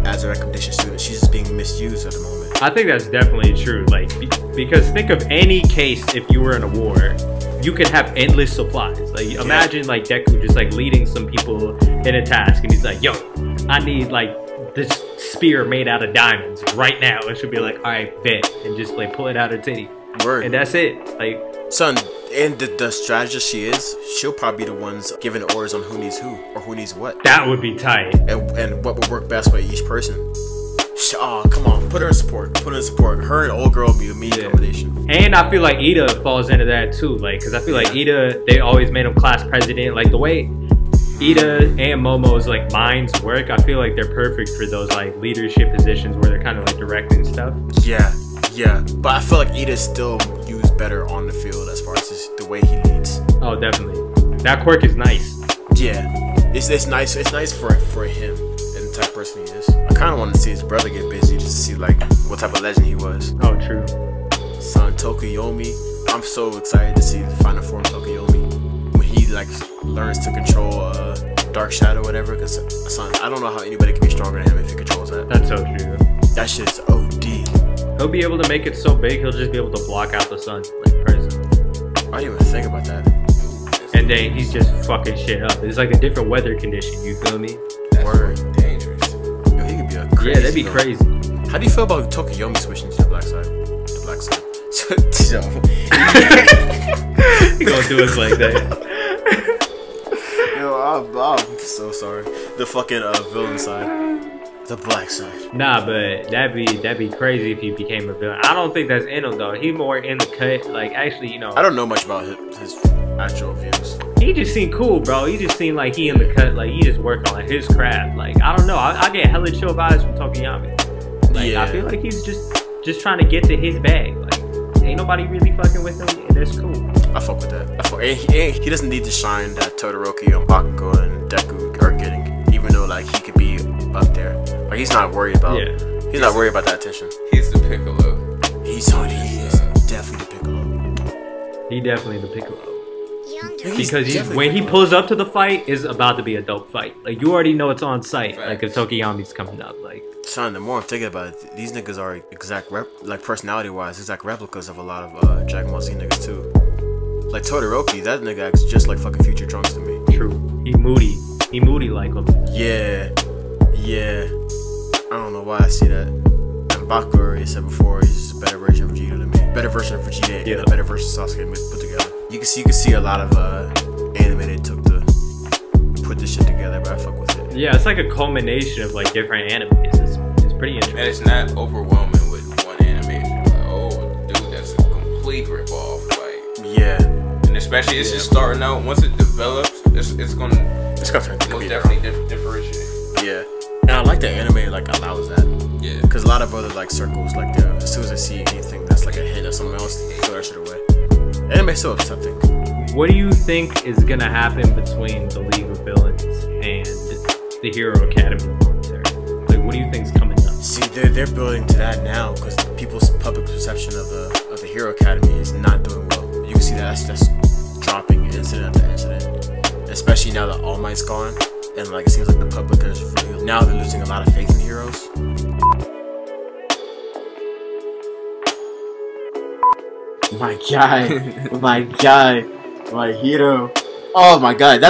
A: as a recommendation student. She's just being misused at the moment.
B: I think that's definitely true. Like, because think of any case if you were in a war, you could have endless supplies. Like, imagine like Deku just like leading some people in a task, and he's like, "Yo, I need like this spear made out of diamonds right now." It should be like, "All right, bet," and just like pull it out of titty,
A: Word.
B: and that's it. Like,
A: Son, and the strategist she is, she'll probably be the ones giving orders on who needs who or who needs what,
B: that would be tight.
A: and what would work best with each person. Oh, come on, put her in support. Put her in support. Her and old girl will be a mean combination.
B: And I feel like Ida falls into that too, like, because I feel like Ida, they always made him class president. Like, the way Ida and Momo's like minds work, I feel like they're perfect for those like leadership positions where they're kind of like directing stuff.
A: Yeah, but I feel like Ida's still used better on the field as far as just the way he leads.
B: Oh, definitely. That quirk is nice.
A: Yeah, it's nice. It's nice for him and the type of person he is. I kind of want to see his brother get busy just to see like what type of legend he was.
B: Oh, true.
A: Son, Tokuyomi, I'm so excited to see the final form of Tokuyomi when he like learns to control Dark Shadow or whatever. Cause son, I don't know how anybody can be stronger than him if he controls that.
B: That's so true.
A: That shit is OD.
B: He'll be able to make it so big, he'll just be able to block out the sun like crazy.
A: I didn't even think about that.
B: And then he's just fucking shit up. It's like a different weather condition, you feel me?
C: That's
A: Word.
C: dangerous.
A: Yo, he could be a crazy.
B: Yeah, that'd be
A: villain.
B: crazy.
A: How do you feel about Tokuyomi switching to the black side? The black side.
B: He gonna do us like that.
A: Yo, I'm so sorry. The fucking villain side. The black side.
B: Nah, but that'd be crazy if he became a villain. I don't think that's in him though. He's more in the cut. Like, actually, you know,
A: I don't know much about his actual views.
B: he just seemed cool, bro. He just seemed like he in the cut. Like, he just working on his craft. Like, I don't know. I get hella chill vibes from Tokuyomi. Like,
A: Yeah.
B: I feel like he's just trying to get to his bag. Like, ain't nobody really fucking with him, and that's cool.
A: I fuck with that. And he doesn't need to shine that Todoroki and Bakugo and Deku are getting, even though like he could be up there. Like, he's not worried about.
B: Yeah.
A: He's not worried about that attention.
C: He's the Piccolo.
A: He is definitely the Piccolo.
B: He definitely the Piccolo.
A: He's
B: Because
A: definitely
B: when he
A: Piccolo.
B: pulls up to the fight, it's about to be a dope fight. Like, you already know it's on site. Like, if
C: Facts.
B: Tokuyomi's coming up, like,
A: Son, the more I'm thinking about it, these niggas are exact like personality-wise, exact replicas of a lot of Dragon Ball Z niggas too. Like Todoroki, that nigga acts just like fucking Future Trunks to me.
B: true. He moody. He moody like him.
A: Yeah. I don't know why I see that. And Bakugo, already said before, he's just a better version of Vegeta to me. Better version of Vegeta and a better version of Sasuke put together. You can see a lot of anime they took to put this shit together, but I fuck with it.
B: Yeah, it's like a culmination of like different animes. It's pretty interesting.
C: And it's not overwhelming with one animation. Like, oh, dude, that's a complete ripoff. Like,
A: Yeah.
C: and especially it's just starting out. Once it develops, it's gonna
A: It's gonna turn
C: most definitely differentiate.
A: Yeah. And I like that anime like allows that.
C: Yeah.
A: Because a lot of other like circles, like as soon as I see anything that's like a hint of someone else, they throw that shit away. Anime still accepting.
B: What do you think is gonna happen between the League of Villains and the Hero Academy military? Like, what do you think's coming up?
A: See, they're building to that now because people's public perception of the Hero Academy is not doing well. You can see that's dropping incident after incident, especially now that All Might's gone, and like it seems like the public is really now they're losing a lot of faith in heroes. My guy, my hero. Oh my god,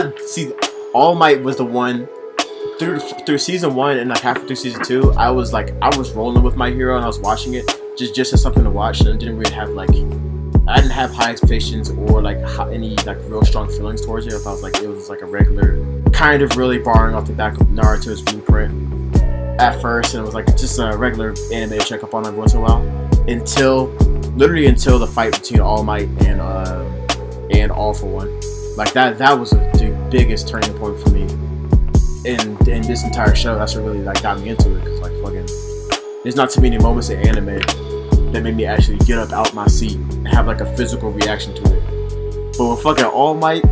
A: All Might was the one through season 1 and like halfway through season 2. I was rolling with my hero and I was watching it just as something to watch, and I didn't really have I didn't have high expectations or like any like real strong feelings towards it. I thought it was like a regular, kind of really borrowing off the back of Naruto's blueprint at first, and it was like just a regular anime to check up on every once in a while until literally until the fight between All Might and All For One. Like that was the biggest turning point for me in this entire show. That's what really like got me into it, because like fucking, there's not too many moments in anime that made me actually get up out my seat and have like a physical reaction to it. But when fucking All Might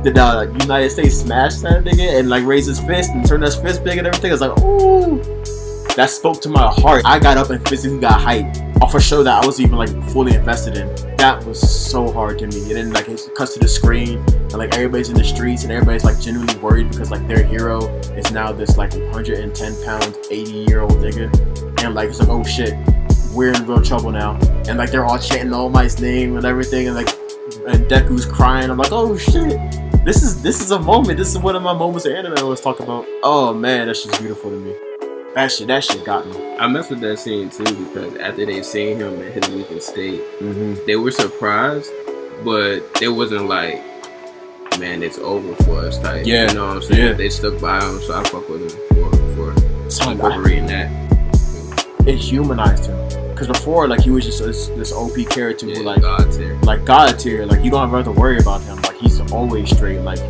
A: did like United States smash that nigga and like raise his fist and turn his fist big and everything, I was like, ooh, that spoke to my heart. I got up and physically got hyped off a show that I wasn't even like fully invested in. That was so hard to me. And then like it cuts to the screen and like everybody's in the streets and everybody's like genuinely worried because like their hero is now this like 110-pound, 80-year-old nigga. And like it's like, oh shit, we're in real trouble now. And like they're all chanting All Might's name and everything, and Deku's crying. I'm like, oh shit, this is a moment. This is one of my moments of anime I always talk about. Oh man, that's just beautiful to me. That shit got me.
C: I messed with that scene too, because after they seen him in his weakened state, they were surprised, but it wasn't like, man, it's over for us type.
A: Yeah,
C: you know what I'm saying?
A: Yeah.
C: They stuck by him, so I fuck with him for incorporating that.
A: It humanized him, because before like he was just this OP character who like
C: God tier.
A: Like you don't have to worry about him. Like he's always straight. Like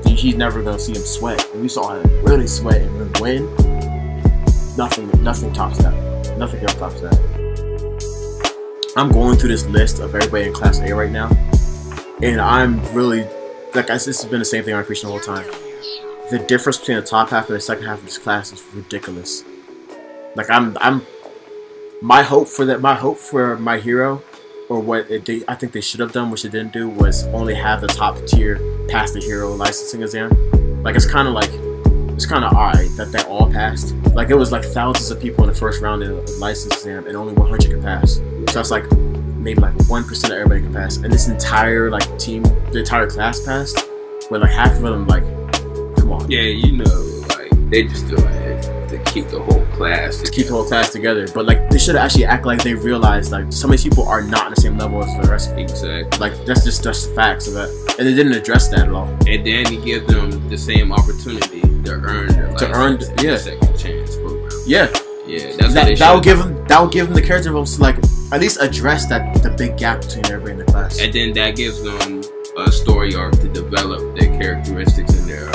A: he's never gonna see him sweat. And we saw him really sweat and then win. Nothing tops that. Nothing else tops that. I'm going through this list of everybody in Class A right now, and I'm really like, this has been the same thing I'm preaching the whole time. The difference between the top half and the second half of this class is ridiculous. Like my hope for my hero, or what I think they should have done, which they didn't do, was only have the top tier pass the hero licensing exam. Like it's kind of alright that they all passed. Like it was like thousands of people in the first round in the license exam, and only 100 could pass. So it's like maybe like 1% of everybody could pass, and this entire like team, the entire class passed, with like half of them like, come on.
C: Yeah, you know, like they just doing it to keep the whole class together.
A: To keep the whole class together. But like they should actually act like they realized like some of these people are not on the same level as the rest of people.
C: Exactly.
A: Like that's the facts of that, and they didn't address that at all.
C: And then you give them the same opportunity to earn their license in the second chance program.
A: Yeah,
C: that's
A: that will give them the character votes to like at least address the big gap between everybody in the class.
C: And then that gives them a story arc to develop their characteristics and their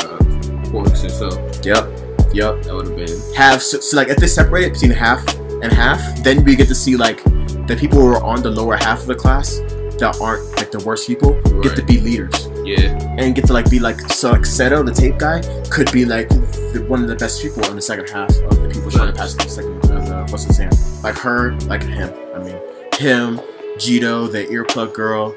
C: quirks and stuff. Yep. That would have been
A: So like if they separate it between half and half, then we get to see like the people who are on the lower half of the class that aren't like the worst people get to be leaders.
C: Yeah. And
A: get to like be like, so like Seto, the tape guy, could be like one of the best people in the second half of the people trying to pass the second what's his name? Like her, like him. I mean him, Jito, the earplug girl.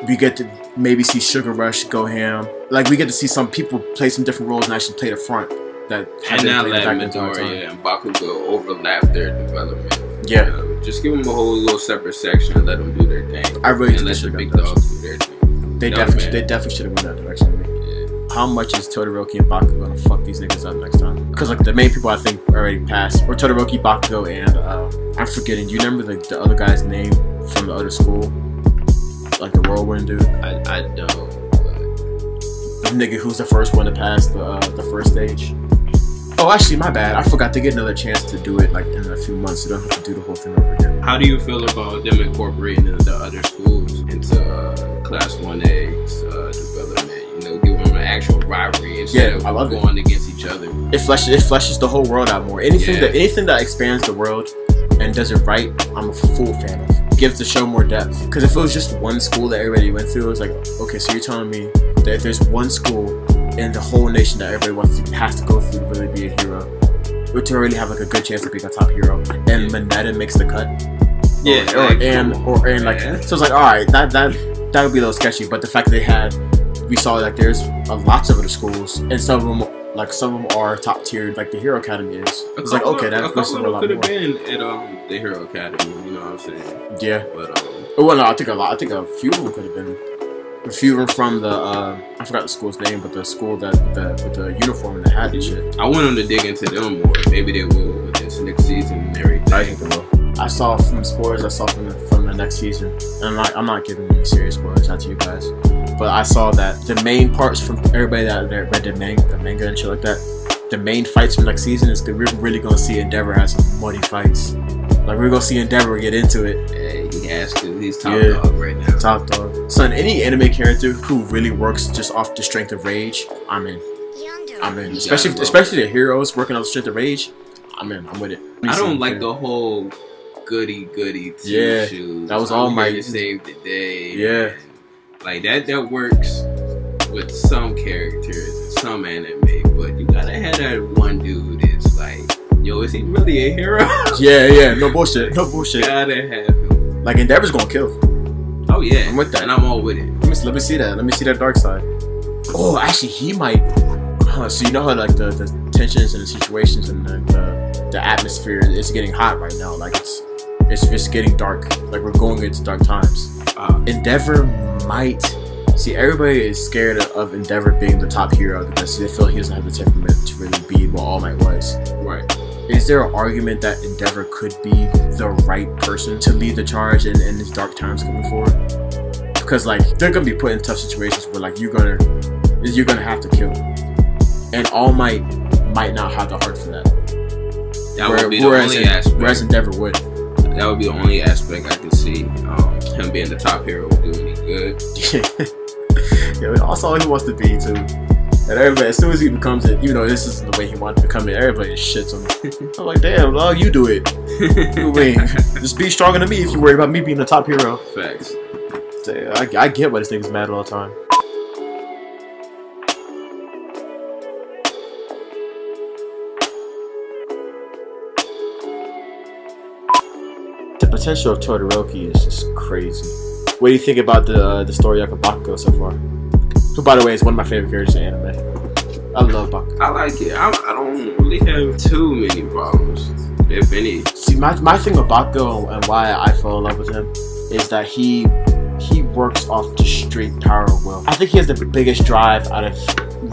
A: We get to maybe see Sugar Rush go ham. Like we get to see some people play some different roles and actually play the front. That
C: and now let Midoriya and Bakugo overlap their development.
A: Yeah.
C: Just give them a whole little separate section and let them do their thing.
A: I really
C: and let the big dogs do their thing.
A: They definitely should have went that direction. Yeah. How much is Todoroki and Bakugo gonna fuck these niggas up next time? Because like the main people I think already passed were Todoroki, Bakugo, and I'm forgetting. Do you remember the other guy's name from the other school? Like the whirlwind dude?
C: I don't.
A: The nigga who's the first one to pass the first stage. Oh, actually, my bad. I forgot to get another chance to do it like in a few months. So you don't have to do the whole thing over again.
C: How do you feel about them incorporating the other schools into Class 1A's development? You know, giving them an actual rivalry instead of going against each other.
A: It fleshes the whole world out more. Anything that expands the world and does it right, I'm a full fan of. Gives the show more depth. Because if it was just one school that everybody went through, it was like, okay, so you're telling me that if there's one school in the whole nation that everybody has to go through to really be a hero, or to really have like a good chance to be a top hero, and Mineta makes the cut.
C: Yeah.
A: So it's like, all right, that would be a little sketchy. But the fact that we saw like there's lots of other schools, and some of them are top tier, like the Hero Academy is. It's like, okay, that
C: could have been at the Hero Academy. You know what I'm saying?
A: Yeah.
C: But
A: well, no, I think a few of them could have been. A few of them from the I forgot the school's name, but the school with the uniform and the hat and shit.
C: I want them to dig into them more. Maybe they will with this next season and everything.
A: I think they will. I saw from spoilers. I saw from the next season, and I'm not giving any serious spoilers out to you guys. But I saw that the main parts from everybody that read the manga and shit like that, the main fights from next season is we're really gonna see Endeavor has some muddy fights. Like, we're gonna see Endeavor get into it.
C: Yeah, he has to. He's top dog right now.
A: Top dog. Son, any anime character who really works just off the strength of rage, I'm in. I'm in. Especially the heroes working on the strength of rage, I'm in. I'm with it.
C: I don't like the whole goody shoes.
A: That was All Might
C: to save the day.
A: Yeah.
C: Like that works with some characters and some anime, but you gotta have that one dude that's like, yo, is he really a hero?
A: Yeah, no bullshit.
C: Gotta have him.
A: Like, Endeavor's gonna kill.
C: Oh yeah,
A: I'm with that,
C: and I'm all with it.
A: Let me see that. Let me see that dark side. Oh, actually, he might. So you know how like the tensions and the situations and the atmosphere is getting hot right now. Like it's getting dark. Like, we're going into dark times. Endeavor might. See, everybody is scared of Endeavor being the top hero because they feel he doesn't have the temperament to really be what All Might was.
C: Right.
A: Is there an argument that Endeavor could be the right person to lead the charge in these dark times coming forward? Because like, they're gonna be put in tough situations where like you're gonna have to kill, and All Might not have the heart for that.
C: That would be the only aspect.
A: Whereas Endeavor would.
C: That would be the only aspect I could see him being the top hero would do any good.
A: Yeah, that's all he wants to be too. And everybody, as soon as he becomes it, even though this isn't the way he wanted to become it, everybody shits on him. I'm like, damn, dog, you do it. Just be stronger than me if you worry about me being the top hero.
C: Facts.
A: I get why this nigga's mad all the time. The potential of Todoroki is just crazy. What do you think about the story of Bakugo so far? Who, by the way, is one of my favorite characters in anime. I love Bakugo.
C: I like it. I don't really have too many problems, if any.
A: See, my thing with Bakugo and why I fell in love with him is that he works off just straight power of will. I think he has the biggest drive out of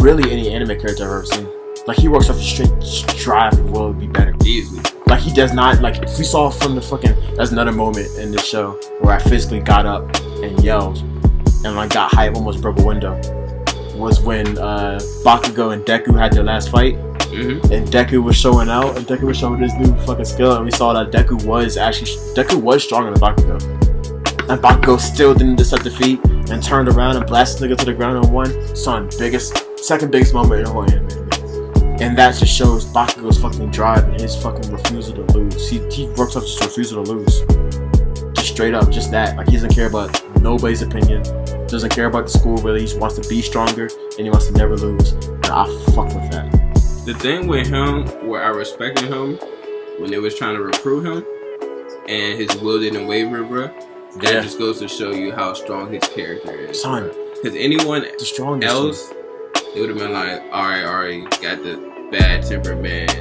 A: really any anime character I've ever seen. Like, he works off a straight drive of will to be better.
C: Easily.
A: Like, he does not, like, if we saw from the fucking, that's another moment in this show where I physically got up and yelled and like got hype, almost broke a window, was when Bakugo and Deku had their last fight. And Deku was showing out, and Deku was showing his new fucking skill, and we saw that Deku was stronger than Bakugo. And Bakugo still didn't accept defeat and turned around and blasted nigga to the ground and won. Son, second biggest moment in the whole anime. And that just shows Bakugo's fucking drive and his fucking refusal to lose. He works off just refusal to lose. Just straight up, just that. Like, he doesn't care about nobody's opinion. Doesn't care about the school really. He just wants to be stronger and he wants to never lose. And I fuck with that.
C: The thing with him, where I respected him, when they was trying to recruit him, and his will didn't waver, bro. That just goes to show you how strong his character is.
A: Son,
C: because anyone else, it would have been like, alright, got the bad temperament.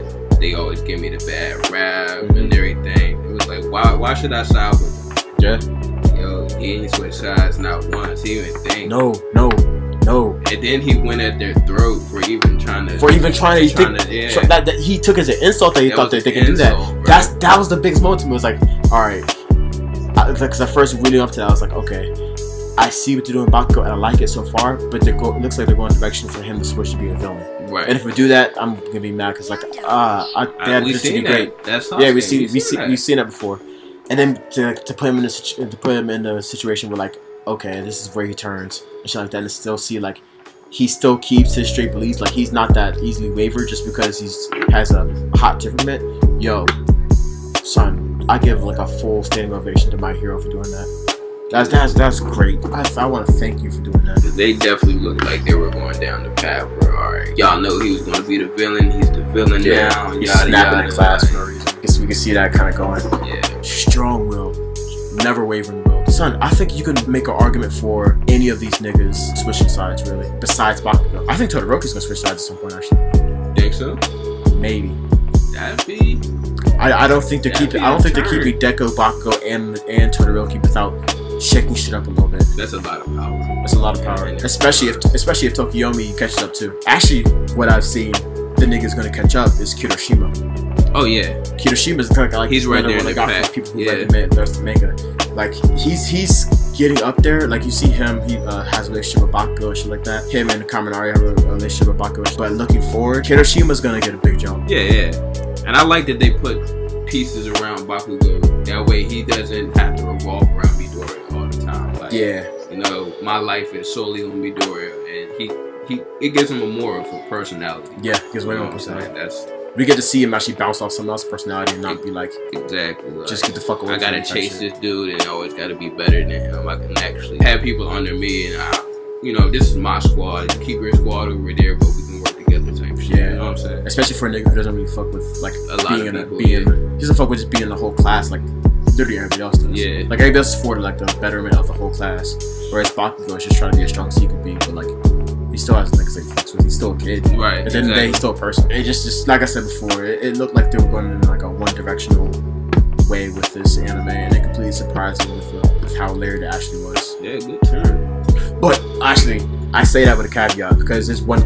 C: They always give me the bad rap and everything. It was like, why should I side with him?
A: Yeah.
C: Yo, he ain't switched sides not once. He even think.
A: No.
C: And then he went at their throat for even trying to.
A: That he took as an insult that he thought that they could do that. Bro. That was the biggest moment to me. It was like, alright. Because at first, really up to that, I was like, okay, I see what they're doing in Bakugo and I like it so far, but it looks like they're going in a direction for him to switch to be a villain.
C: Right.
A: And if we do that, I'm gonna be mad because like,
C: we've seen that. That's
A: we've seen that before. And then to put him in a situation where like, okay, this is where he turns and shit like that, and still see like he still keeps his straight beliefs. Like, he's not that easily wavered just because has a hot temperament. Yo, son, I give like a full standing ovation to my hero for doing that. That's great. I want to thank you for doing that.
C: They definitely looked like they were going down the path where, alright, y'all know he was going to be the villain. He's the villain now.
A: He's snapping in class for no reason. Guess we can see that kind of going.
C: Yeah.
A: Strong will, never wavering will. Son, I think you can make an argument for any of these niggas switching sides, really. Besides Bakugo, I think Todoroki's gonna switch sides at some point. Actually,
C: think so?
A: Maybe.
C: That'd be.
A: I don't think they're keeping Deku, Bakugo, and Todoroki without shaking shit up a little bit.
C: That's a lot of power.
A: That's a lot of power, especially if Tokiyomi catches up too. Actually, what I've seen, the nigga's gonna catch up is Kirishima.
C: Oh yeah,
A: Kirishima's kind of like
C: he's right there in the pack.
A: People who read the manga, like he's getting up there. Like, you see him, he has a relationship with Bakugo and shit like that. Him and Kaminari have a relationship with Bakugo. But looking forward, Kirishima's gonna get a big jump.
C: Yeah. And I like that they put pieces around Bakugo. That way he doesn't have to revolve around Midoriya all the time. Like,
A: Yeah.
C: you know, my life is solely on Midoriya, and it gives him a more of a personality.
A: Yeah, gives way
C: You know
A: more
C: what I'm saying?
A: personality. We get to see him actually bounce off someone else's personality and not be like,
C: Exactly. Like,
A: just get the fuck away
C: I
A: from
C: gotta
A: me type
C: chase
A: shit.
C: this dude and I always gotta be better than him. I can actually have people under me and you know, this is my squad. Keep your squad over there, but we can work together type shit.
A: Yeah.
C: You know what I'm saying?
A: Especially for a nigga who doesn't really fuck with like
C: A lot
A: being
C: of
A: in
C: people,
A: he doesn't fuck with just being in the whole class like literally everybody else does.
C: Yeah.
A: Like everybody else is for like the betterment of the whole class. Whereas Bakugo is just trying to be as strong as he could be, but like he still has niggas like fucks with. He's still a kid.
C: Right.
A: At the end of the day, he's still a person. It just like I said before, it looked like they were going in like a one-directional way with this anime, and it completely surprised me with how layered it actually was.
C: Yeah, good turn.
A: But actually, I say that with a caveat because there's one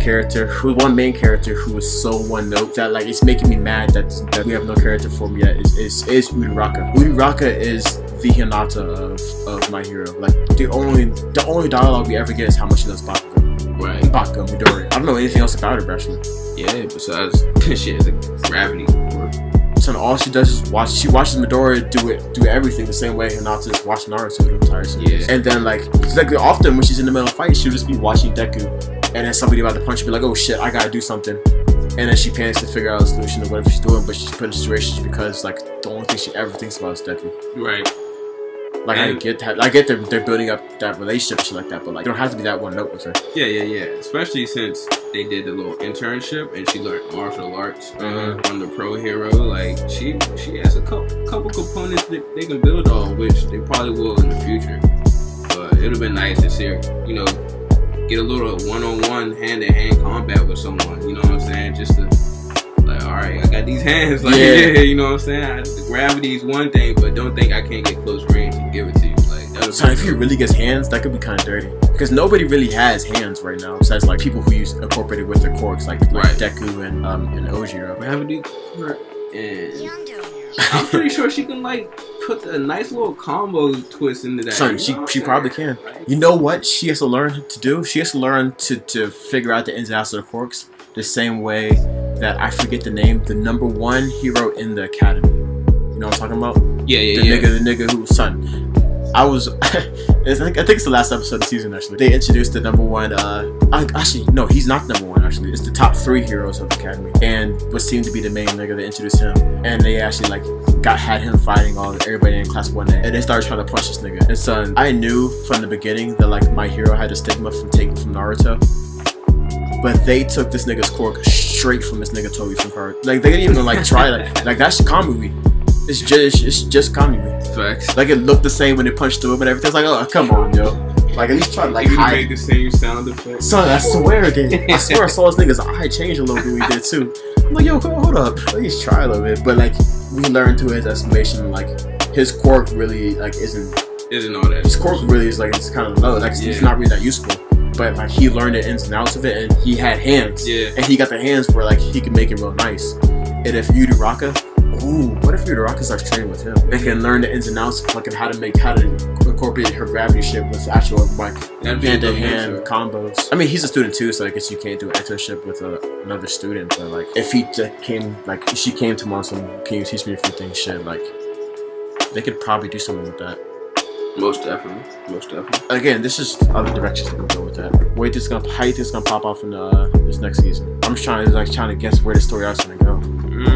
A: main character who is so one note that like it's making me mad that we have no character for him yet. Is Uraraka. Uraraka is the Hinata of My Hero. Like the only dialogue we ever get is how much she loves Bakugo.
C: Right.
A: Bakugo, Midoriya. I don't know anything else about her actually.
C: Yeah, besides she has a gravity work.
A: So all she does is watch. She watches Midoriya do everything the same way Hinata's watching Naruto the entire series.
C: Yeah.
A: And then like often when she's in the middle of a fight, she'll just be watching Deku, and then somebody about to punch her, be like, "Oh shit, I gotta do something," and then she panics to figure out a solution to whatever she's doing. But she's put in situations because like the only thing she ever thinks about is Deku.
C: Right.
A: Like I get that. I get they're building up that relationship and shit like that, but like you don't have to be that one note with her.
C: Yeah. Especially since they did the little internship and she learned martial arts on the pro hero. Like she has a couple components that they can build on, which they probably will in the future. But it would have been nice to see her, you know, get a little one-on-one, hand-to-hand combat with someone. You know what I'm saying? Just to like, all right, I got these hands. Like, yeah, you know what I'm saying? The gravity is one thing, but don't think I can't get close range and give it to you. Like,
A: so if he really gets hands, that could be kind of dirty. Because nobody really has hands right now, besides like people who use incorporated with their quirks, like Deku and Ojiro.
C: Gravity quirk, and I'm pretty sure she can like put a nice little combo twist into that.
A: Son, she probably can. You know what she has to learn to do? She has to learn to figure out the ins and outs of the quirks the same way that I forget the name, the #1 hero in the academy. You know what I'm talking about?
C: Yeah.
A: The nigga who, son. I think it's the last episode of the season actually. They introduced the #1. Actually, no, he's not #1. Actually, it's the top 3 heroes of the academy, and what seemed to be the main nigga. They introduced him, and they actually like had him fighting everybody in class 1A, and they started trying to punch this nigga. And son, I knew from the beginning that like My Hero had a stigma from taking from Naruto, but they took this nigga's quirk straight from this nigga Toby from her. Like they didn't even like try like that's Kamui. It's just Kamui.
C: Facts.
A: Like it looked the same when they punched through him and everything. It's like, oh, come on, yo. Like at least try to like hide.
C: Make the same sound effect.
A: Son, I swear it did. I swear I saw this nigga's eye change a little bit when he did too. I'm like, yo, hold up. At least try a little bit. But like we learned through his estimation, like his quirk really like isn't
C: all that.
A: His quirk really is like it's kind of low. Like it's not really that useful. But like he learned the ins and outs of it, and he had hands.
C: Yeah.
A: And he got the hands where like he can make it real nice. And if Uraraka, what if Uraraka starts training with him? They can learn the ins and outs of fucking how to incorporate her gravity shit with actual like hand-to-hand combos. I mean, he's a student too, so I guess you can't do an internship with another student. But like, if she came to Monson, can you teach me a few things? Shit, like, they could probably do something with that.
C: Most definitely.
A: Again, this is other directions they can go with that. How you think it's gonna pop off in this next season? I'm just trying to guess where the story arc's gonna go.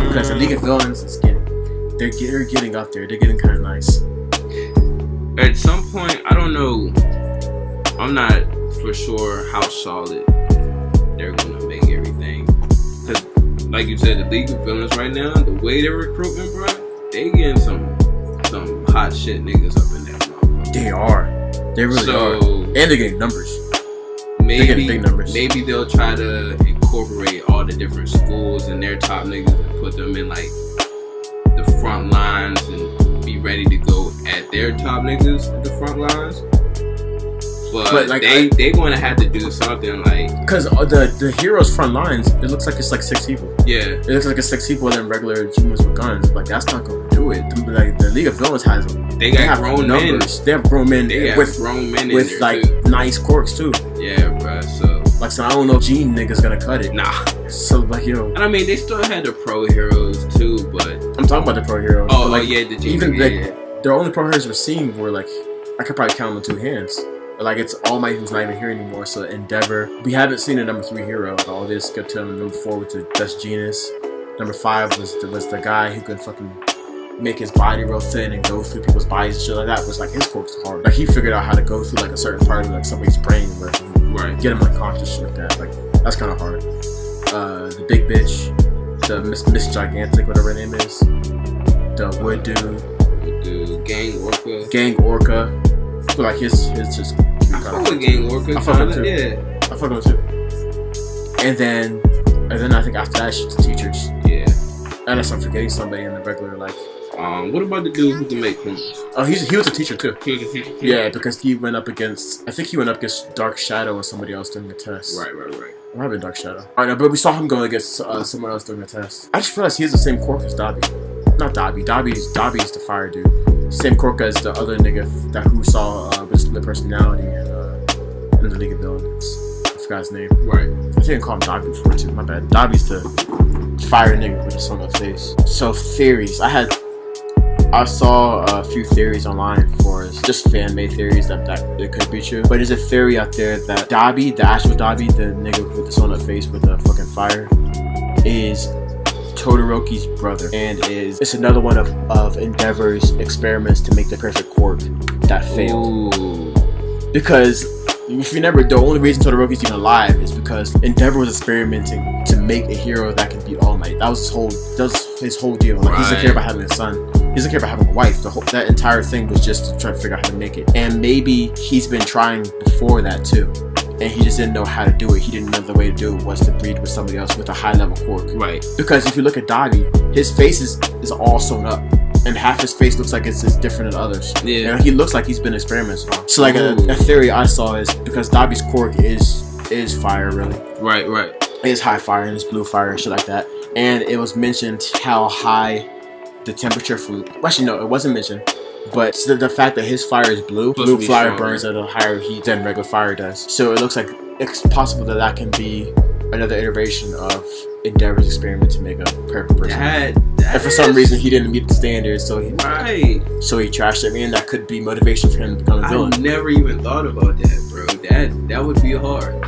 A: Because the League of Villains is they're getting up there. They're getting kind of nice.
C: At some point, I don't know. I'm not for sure how solid they're gonna make everything. Because, like you said, the League of Villains right now, the way they're recruiting, bro, they getting some hot shit niggas up in there.
A: They are. They really are. And they're getting numbers. They're getting big numbers.
C: Maybe they'll try to incorporate all the different schools and their top niggas and put them in like the front lines and be ready to go at their top niggas at the front lines. But like they gonna have to do something like, because
A: the heroes front lines, it looks like it's like 6 people.
C: Yeah,
A: it looks like it's 6 people and then regular humans with guns. Like that's not gonna do it. Like the League of Villains has
C: they have grown numbers.
A: They have grown men with like
C: too.
A: nice quirks too.
C: Yeah, bro. So
A: I don't know if Gene nigga's gonna cut it.
C: Nah.
A: So like yo,
C: and I mean they still had the pro heroes too, but What?
A: I'm talking about the pro heroes.
C: Oh,
A: like,
C: yeah, the
A: even
C: yeah,
A: like
C: yeah.
A: the only pro heroes we're seeing were like I could probably count them on 2 hands. Like it's All Might who's not even here anymore. So Endeavor, we haven't seen a number 3 hero. All this got to number 4 with the Dust Genus. Number 5 was the guy who could fucking make his body real thin and go through people's bodies and shit like that. Was like his quirk was hard. Like he figured out how to go through like a certain part of like somebody's brain where
C: right.
A: get him unconscious shit like that. Like that's kind of hard. The big bitch, the Miss Gigantic, whatever her name is, the Wood Dude, Gang Orca. But like his just.
C: I fuck with Gang Orca.
A: I fuck with him too.
C: Yeah.
A: I fuck with him too. And then I think after that, shit's the teachers.
C: Yeah.
A: Unless I'm forgetting somebody in the regular like.
C: What about the dude who can make humans?
A: Oh, he was a teacher too.
C: He was a teacher too?
A: Yeah, because he went up against. I think he went up against Dark Shadow and somebody else during the test.
C: Right.
A: It might have been Dark Shadow. Alright, no, but we saw him going against someone else during the test. I just realized he has the same quirk as Dobby. Not Dobby. Dobby's the fire dude. Same quirk as the other nigga that who saw with split personality in the League of Villains. I forgot his name.
C: Right.
A: I think I called him Dobby before too. My bad. Dobby's the fire nigga with the sun on his face. So theories. I saw a few theories online for just fan-made theories that it could be true. But there's a theory out there that Dobby, the actual Dobby, the nigga with the sun on his face with the fucking fire, is Todoroki's brother, and it's another one of Endeavor's experiments to make the perfect quirk that failed.
C: Ooh.
A: Because if you remember, the only reason Todoroki's even alive is because Endeavor was experimenting to make a hero that can beat All Might. That was his whole deal. Like, he doesn't care about having a son. He doesn't care about having a wife. That entire thing was just to try to figure out how to make it. And maybe he's been trying before that too, and he just didn't know how to do it. He didn't know the way to do it was to breed with somebody else with a high level quirk. Right. Because if you look at Dobby, his face is all sewn up, and half his face looks like it's different than others. Yeah. And he looks like he's been experimenting on. So like a theory I saw is because Dobby's quirk is fire, really. Right. It's high fire and it's blue fire and shit like that. And it was mentioned how high the temperature for. Actually, no, it wasn't mentioned. But the fact that his fire is blue fire burns at a higher heat than regular fire does. So it looks like it's possible that can be another iteration of Endeavor's experiment to make a perfect person. And for some reason he didn't meet the standards, so he trashed it. I mean, that could be motivation for him to become a villain.
C: I never even thought about that, bro. That would be hard.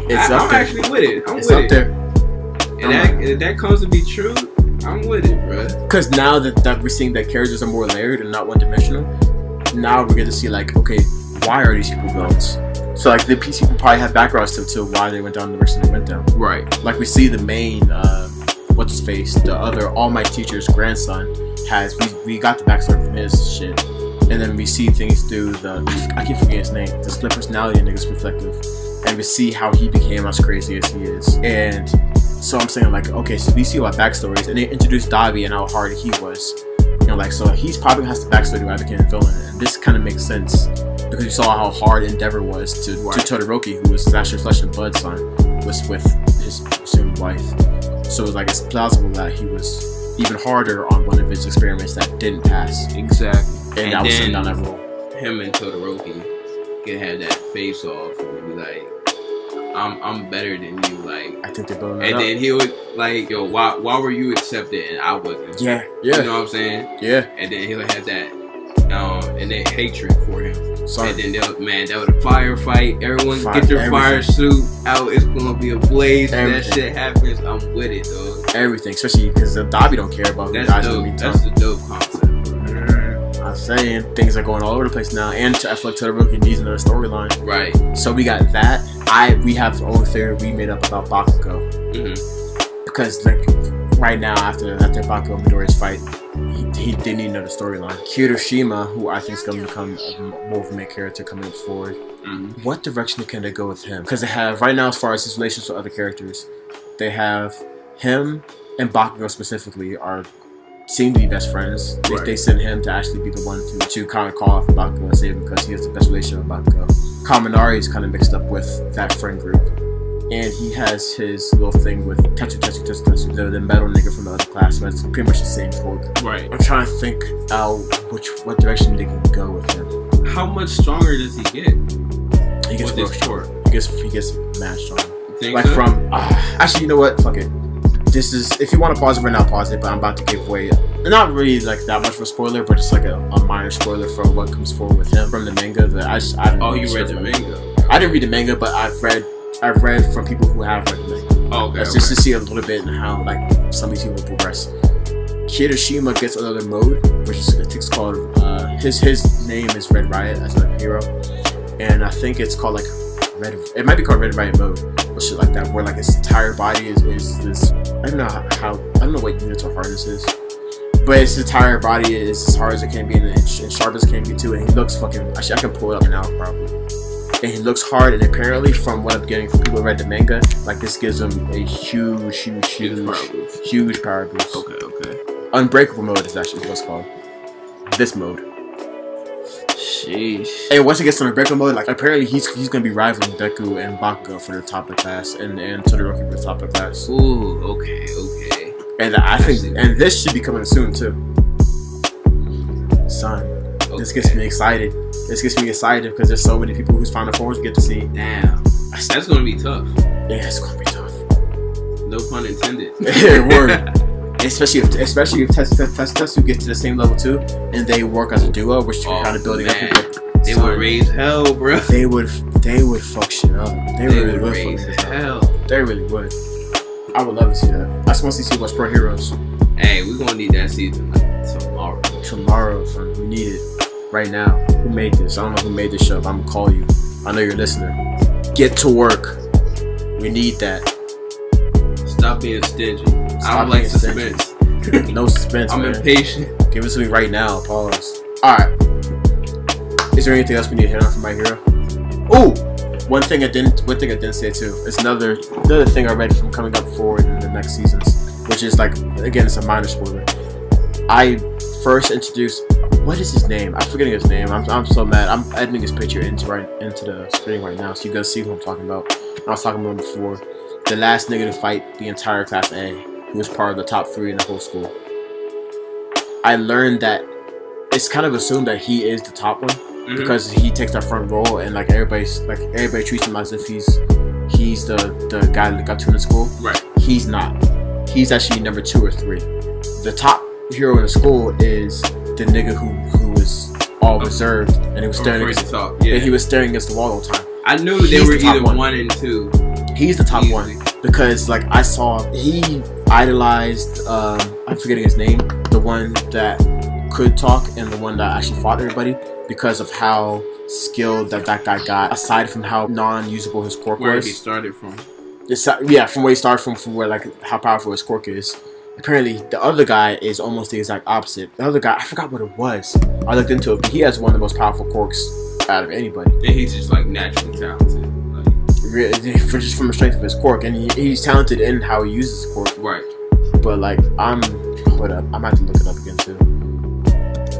C: I'm actually with it. I'm with it. And if that comes to be true, I'm with it, bro. Because
A: now that we're seeing that characters are more layered and not one-dimensional, now we get to see like, okay, why are these people villains? So like the people probably have backgrounds to why they went down the direction they went down. Right. Like we see the main, what's his face, the other All Might teacher's grandson has. We got the backstory from his shit, and then we see things through I keep forgetting his name, the split personality nigga's perspective, and we see how he became as crazy as he is. And so I'm saying like, okay, so we see what backstories, and they introduced Dobby and how hard he was. You know, like, so he's probably has the backstory to why he became a villain, and this kind of makes sense because you saw how hard Endeavor was to Todoroki, who was his actual flesh and blood son, was with his assumed wife. So it was like it's plausible that he was even harder on one of his experiments that didn't pass. Exactly. And that was sent down that road.
C: Him and Todoroki can have that face off and be like, I'm better than you, like.
A: I think they're building that
C: and
A: up.
C: Then he would like, yo, why were you accepted and I wasn't?
A: Yeah.
C: You know what I'm saying? Yeah. And then he'll have that, and then hatred for him. Sorry. And then that was a firefight. Everyone get your fire suit out. It's gonna be a blaze. When that shit happens, I'm with it, though.
A: Everything, especially because Dobby don't care about who dies in the meantime.
C: That's the dope concept.
A: I'm saying things are going all over the place now, and I feel like Todoroki needs another storyline. Right. So we got that. We have our own theory we made up about Bakugo. Because like right now, after Bakugo and Midoriya's fight, he did need another storyline. Kirishima, who I think is going to become more of a main character coming forward. What direction can they go with him? Because they have right now, as far as his relations with other characters, they have him and Bakugo specifically seem to be best friends. They send him to actually be the one to kind of call off Bakugo and save him because he has the best relationship with Bakugo. Kaminari is kind of mixed up with that friend group, and he has his little thing with Tetsu, the metal nigga from the other class. But it's pretty much the same folk. Right. I'm trying to think what direction they can go with him.
C: How much stronger does he get?
A: He gets real short. He gets mad strong.
C: Think
A: like
C: so?
A: From actually, you know what? Fuck it. this is, if you want to pause it right now, pause it, but I'm about to give away, not really like that much of a spoiler, but just like a minor spoiler for what comes forward with him from the manga. That I didn't
C: you read the manga?
A: I didn't read the manga, but I've read from people who have read the manga.
C: Okay.
A: That's just to see a little bit and how like some of these people progress. Kirishima gets another mode, which is, I think it's called, his name is Red Riot as a hero, and I think it's called like it might be called Red Riot mode or shit like that, where like his entire body is this, I don't know what units or hardness is, but his entire body is as hard as it can be and sharp as it can be too, and he looks fucking, actually I can pull it up now probably, and he looks hard, and apparently from what I'm getting from people who read the manga, like this gives him a huge power boost.
C: Okay.
A: Unbreakable mode is actually what's called. This mode.
C: Sheesh.
A: And once it gets to Unbreakable mode, like apparently he's gonna be rivaling Deku and Bakugo for the top of the class, and Todoroki for the top of the class.
C: Ooh, okay.
A: And I think, and this should be coming soon too. Son, this gets me excited. This gets me excited because there's so many people whose Final Forms we get to see.
C: Damn, that's gonna be tough.
A: Yeah, it's gonna be tough.
C: No pun intended.
A: Word. Especially if Tetsu gets to the same level too, and they work as a duo, which you're kind of building up.
C: They would raise hell, bro.
A: They would fuck shit up. They really would
C: raise hell.
A: They really would. I would love to see that. I just want to see what's Pro Heroes.
C: Hey, we're gonna need that season like tomorrow.
A: Tomorrow, son. We need it right now. Who made this? I don't know who made this show, but I'm gonna call you. I know you're a listener. Get to work. We need that.
C: Stop being stingy. I don't like suspense.
A: No suspense,
C: I'm
A: man.
C: impatient.
A: Give it to me right now. Pause. Alright. Is there anything else we need to hit on for My Hero? Ooh! One thing I didn't say too. It's another thing I read from coming up forward in the next seasons, which is like, again, it's a minor spoiler. I first introduced, what is his name? I'm forgetting his name. I'm so mad. I'm editing his picture into the screen right now, so you guys see who I'm talking about. I was talking about him before. The last nigga to fight the entire Class A, who was part of the top 3 in the whole school. I learned that it's kind of assumed that he is the top one because he takes that front role, and like everybody treats him as if he's the guy that got 2 in school.
C: Right.
A: He's not. He's actually number 2 or 3. The top hero in the school is the nigga who was all reserved, and he was staring against he was staring against the wall all the time.
C: I knew they were either 1 and 2.
A: He's the top one because like I saw he idolized I'm forgetting his name, the one that could talk and the one that actually fought everybody, because of how skilled that guy got, aside from how non-usable his quirk was.
C: Where he started from.
A: Yeah, from where he started from where like how powerful his quirk is. Apparently the other guy is almost the exact opposite. The other guy, I forgot what it was. I looked into it, but he has one of the most powerful quirks out of anybody.
C: And he's just like naturally talented.
A: Just from the strength of his quirk, and he's talented in how he uses his quirk.
C: Right.
A: But like, hold up, I might have to look it up again too,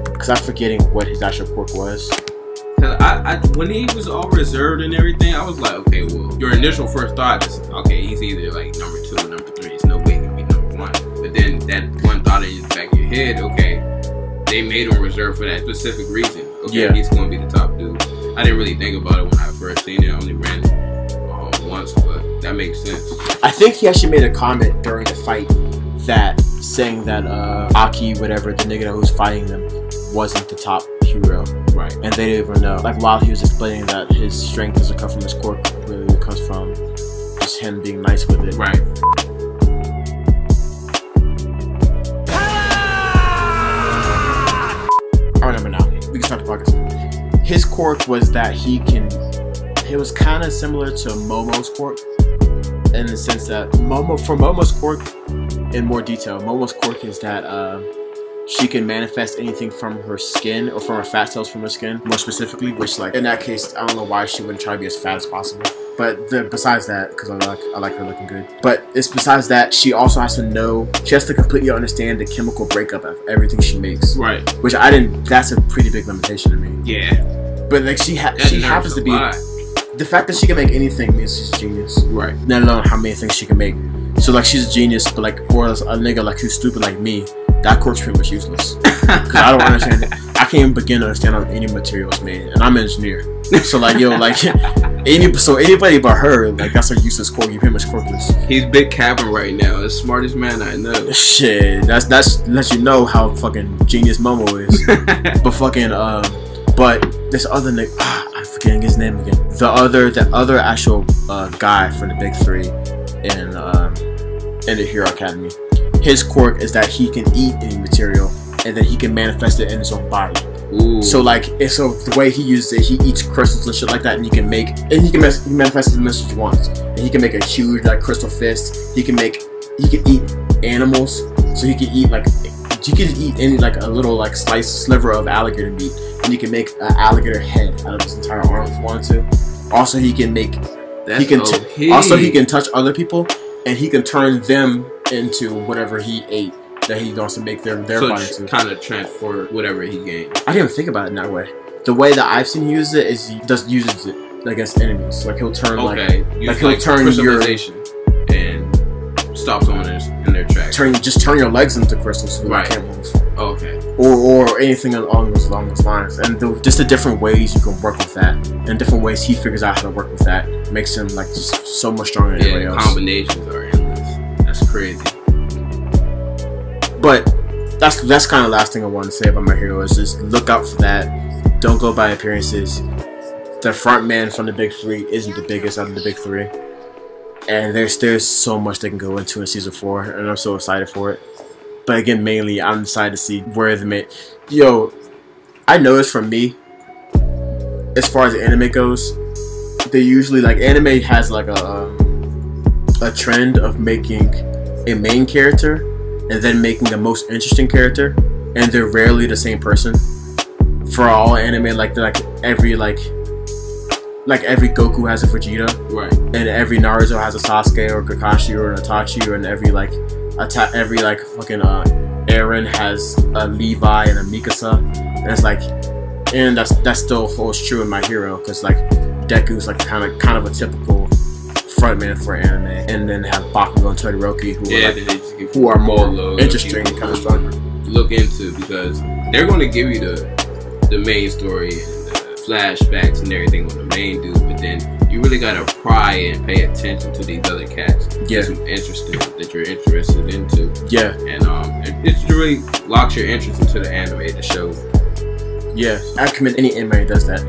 A: because I'm forgetting what his actual quirk was.
C: When he was all reserved and everything, I was like, okay, well, your initial first thought is, okay, he's either like number 2 or number 3. There's no way he can be number 1. But then that one thought in the back of your head, okay, they made him reserved for that specific reason. Okay, yeah. He's going to be the top dude. I didn't really think about it when I first seen it. I only ran it once, but that makes sense.
A: I think he actually made a comment during the fight that saying that Aki, whatever, the nigga who was fighting them, wasn't the top hero.
C: Right.
A: And they didn't even know. Like while he was explaining that his strength doesn't come from his quirk, really it comes from just him being nice with it.
C: Right.
A: I remember now. We can start the podcast. His quirk was that it was kind of similar to Momo's quirk, in the sense that Momo's quirk, in more detail, Momo's quirk is that she can manifest anything from her skin, or from her fat cells from her skin, more specifically, which like in that case, I don't know why she wouldn't try to be as fat as possible. But besides that, because I like her looking good. But it's besides that, she also has to know, she has to completely understand the chemical breakup of everything she makes.
C: Right.
A: Which that's a pretty big limitation to me.
C: Yeah.
A: But like she happens to be. The fact that she can make anything means she's a genius.
C: Right.
A: Let alone how many things she can make. So like she's a genius, but like for a nigga like who's stupid like me, that quirk's pretty much useless. Because I don't understand it. I can't even begin to understand how any material is made, and I'm an engineer. So like yo, like Anybody but her, like that's a useless quirk. You pretty much quirkless.
C: He's big capping right now. The smartest man I know.
A: Shit, that's lets you know how fucking genius Momo is. But fucking but this other nigga, I'm forgetting his name again. The other actual guy from the big three in the Hero Academy. His quirk is that he can eat any material and then he can manifest it in his own body.
C: Ooh.
A: So the way he uses it, he eats crystals and shit like that, and he can manifest as much as he wants. And he can make a huge like crystal fist. He can eat animals. So he can eat any like a little like sliver of alligator meat, and he can make an alligator head out of his entire arm if he wanted to. Also, he can touch other people, and he can turn them into whatever he ate that he wants to make their body to.
C: Kind of transfer whatever he gained.
A: I didn't even think about it in that way. The way that I've seen use it is he just uses it against enemies. Like he'll turn he'll turn your and stop someone in their tracks. Turn your legs into crystals so they can't move.
C: Okay.
A: Or anything along those lines. And just the different ways you can work with that, and different ways he figures out how to work with that makes him like just so much stronger than everybody else.
C: Combinations are endless. That's crazy.
A: But that's kind of the last thing I want to say about my hero is just look out for that. Don't go by appearances. The front man from the big three isn't the biggest out of the big three, and there's so much they can go into in season 4, and I'm so excited for it. But again, mainly I'm excited to see where the main. I noticed for me, as far as the anime goes, they usually like anime has like a trend of making a main character and then making the most interesting character, and they're rarely the same person. For all anime, like every Goku has a Vegeta,
C: right? And
A: every Naruto has a Sasuke or Kakashi or an Itachi, and every fucking Eren has a Levi and a Mikasa, and it's like, and that still holds true in My Hero, because like Deku's like kind of a typical frontman for anime, and then have Bakugo and Todoroki who are more interesting and kind of stronger.
C: Look into, because they're going to give you the main story and the flashbacks and everything on the main dude, but then you really gotta pry and pay attention to these other cats.
A: Yeah.
C: That you're interested into.
A: Yeah.
C: And it really locks your interest into the anime, the show.
A: Yeah, I commend any anime that does that.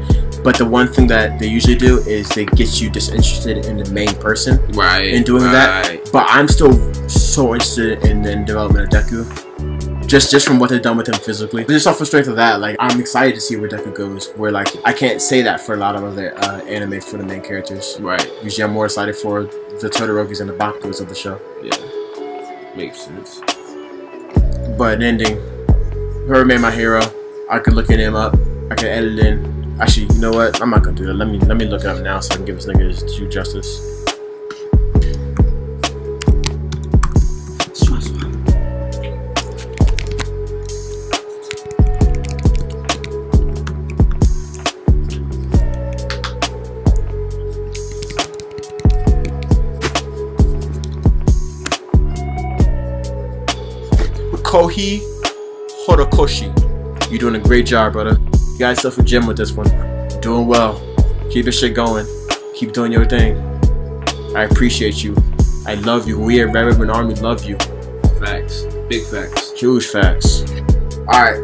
A: But the one thing that they usually do is they get you disinterested in the main person.
C: Right.
A: In doing that. But I'm still so interested in the development of Deku. Just from what they've done with him physically. But just off the strength of that, like I'm excited to see where Deku goes. Where like I can't say that for a lot of other anime for the main characters.
C: Right.
A: Usually I'm more excited for the Todorokis and the Bakugos of the show.
C: Yeah. Makes sense.
A: But ending, whoever made My Hero, I could look at him up. I could edit in. Actually, you know what? I'm not gonna do that. Let me look it up now so I can give this nigga his due justice. Kohi Horikoshi. You're doing a great job, brother. You got yourself a gym with this one. Doing well. Keep this shit going. Keep doing your thing. I appreciate you. I love you. We at Red Ribbon Army love you.
C: Facts. Big facts.
A: Huge facts. Alright.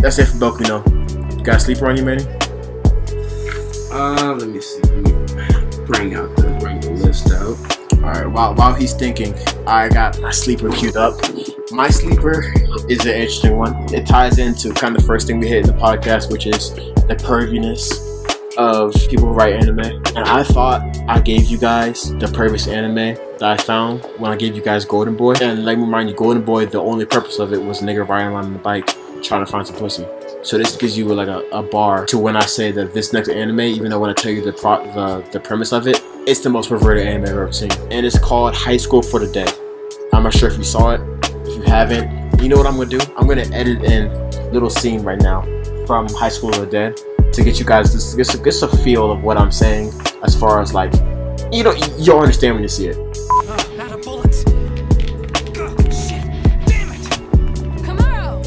A: That's it for Bokuno. You got a sleeper on you, Manny?
C: Let me see. Let me bring the list out.
A: Alright, while he's thinking, I got my sleeper queued up. My sleeper is an interesting one. It ties into kind of the first thing we hit in the podcast, which is the perviness of people who write anime. And I thought I gave you guys the pervious anime that I found when I gave you guys Golden Boy. And let me remind you, Golden Boy, the only purpose of it was a nigga riding on the bike trying to find some pussy. So this gives you like a bar to when I say that this next anime, even though when I tell you the premise of it, it's the most perverted anime I've ever seen. And it's called High School for the Dead. I'm not sure if you saw it. If you haven't, you know what I'm gonna do? I'm gonna edit in a little scene right now from High School for the Dead to get you guys just a feel of what I'm saying, as far as like, you'll understand when you see it.
D: Out of bullets. Shit. Damn it.
E: Kamaro!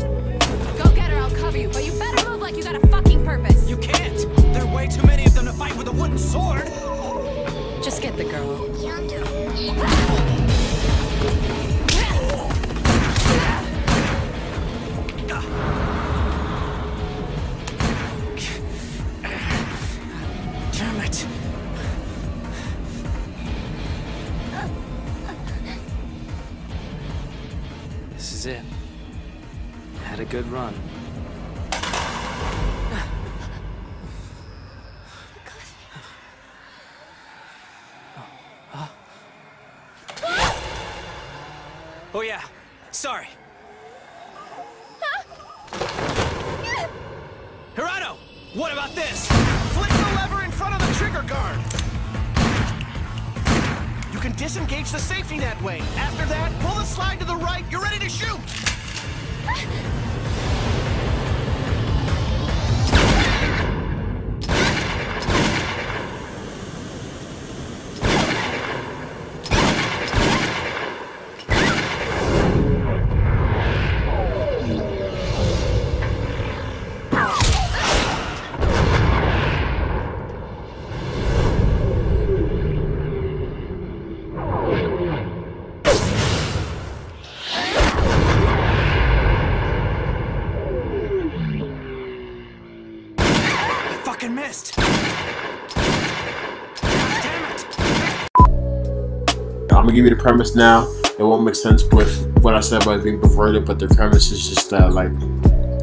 E: Go get her, I'll cover you, but you better move like you got a fucking purpose.
D: You can't. There are way too many of them to fight with a wooden sword.
F: is it. Had a good run.
D: Oh yeah, sorry. Gerardo, what about this? Flick the lever in front of the trigger guard. You can disengage the safety net way. After that, pull the slide to the right. You're ready to shoot. Missed. Damn it.
A: I'm gonna give you the premise now. It won't make sense with what I said about being perverted, but the premise is just that, like,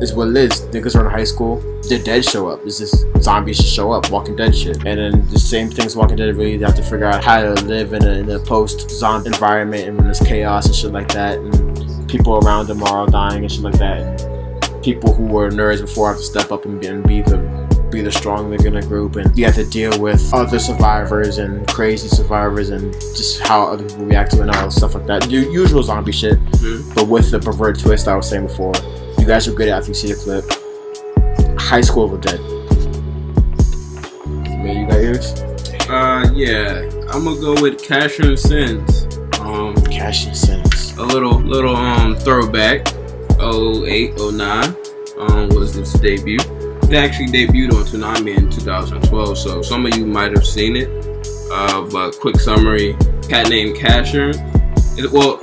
A: it's what it is. Niggas are in high school, the dead show up. It's just zombies just show up, Walking Dead shit. And then the same things Walking Dead, really, they have to figure out how to live in a post-zombie environment, and when there's chaos and shit like that, and people around them are all dying and shit like that. And people who were nerds before have to step up and be the strong nigga in a group, and you have to deal with other survivors and crazy survivors and just how other people react to it and all stuff like that. Usual zombie shit, but with the perverted twist I was saying before. You guys are good at it after you see the clip. High School of the Dead. Man, you got yours?
C: Yeah, I'm gonna go with Casshern Sins.
A: Casshern Sins.
C: A little throwback. 08, 09 was this debut. It actually debuted on Toonami in 2012, so some of you might have seen it. But quick summary: cat named Casshern. Well,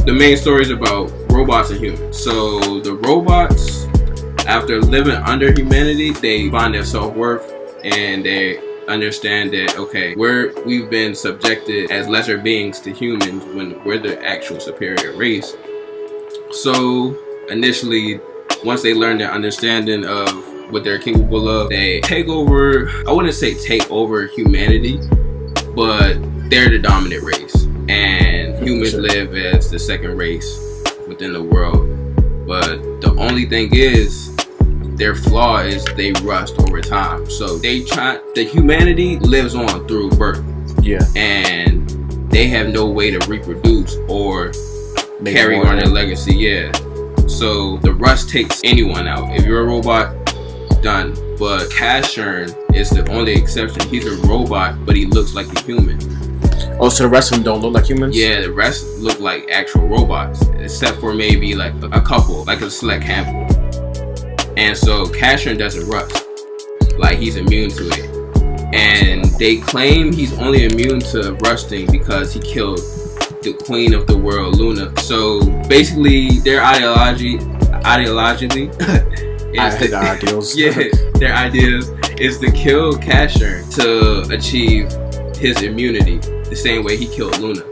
C: the main story is about robots and humans. So the robots, after living under humanity, they find their self-worth and they understand that, okay, we've been subjected as lesser beings to humans when we're the actual superior race. So initially, once they learn their understanding of what they're capable of, they take over, I wouldn't say take over humanity, but they're the dominant race, and humans live as the second race within the world. But the only thing is, their flaw is they rust over time. So the humanity lives on through birth. Yeah. And they have no way to reproduce or carry on their legacy. Yeah. So the rust takes anyone out. If you're a robot, done. But Casshern is the only exception. He's a robot, but he looks like a human.
A: Oh, so the rest of them don't look like humans?
C: Yeah, the rest look like actual robots, except for maybe like a couple, like a select handful. And so Casshern doesn't rust. Like, he's immune to it. And they claim he's only immune to rusting because he killed the queen of the world, Luna. So basically, their ideologically, their ideas is to kill Casshern to achieve his immunity, the same way he killed Luna.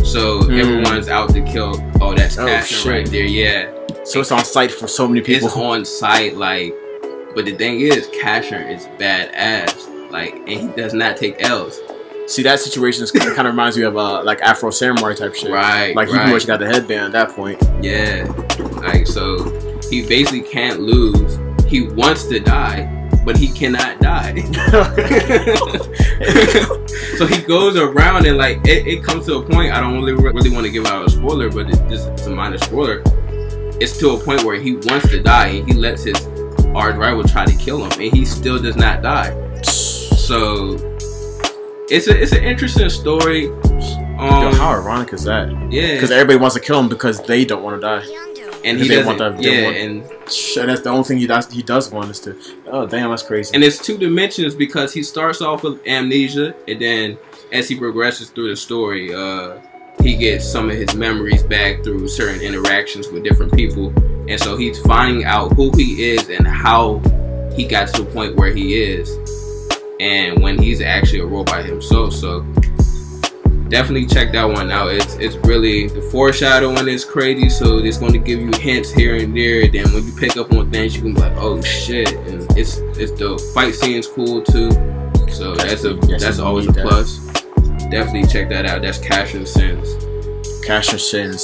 C: So everyone's out to kill. Oh, that's Casshern right there. Yeah.
A: So it's on site for so many people.
C: It's on site, like. But the thing is, Casshern is badass, like, and he does not take L's.
A: See, that situation kind of reminds me of like Afro Samurai type shit. Right. Like, he pretty much got the headband at that point. Yeah.
C: Like, so he basically can't lose. He wants to die, but he cannot die. So he goes around and, like, it comes to a point. I don't really want to give out a spoiler, but it's a minor spoiler. It's to a point where he wants to die and he lets his arch rival try to kill him, and he still does not die. So it's an interesting story.
A: Yo, how ironic is that? Yeah, because everybody wants to kill him because they don't want to die,
C: and he doesn't. And
A: that's the only thing he does want is to. Oh damn, that's crazy.
C: And it's two dimensions because he starts off with amnesia, and then as he progresses through the story, he gets some of his memories back through certain interactions with different people, and so he's finding out who he is and how he got to the point where he is, and when he's actually a robot himself. So definitely check that one out. It's really, the foreshadowing is crazy, so it's going to give you hints here and there. Then when you pick up on things, you can be like, oh shit, and it's the fight scene's cool too. So that's always a plus. Definitely check that out. That's Casshern Sins.
A: Casshern Sins.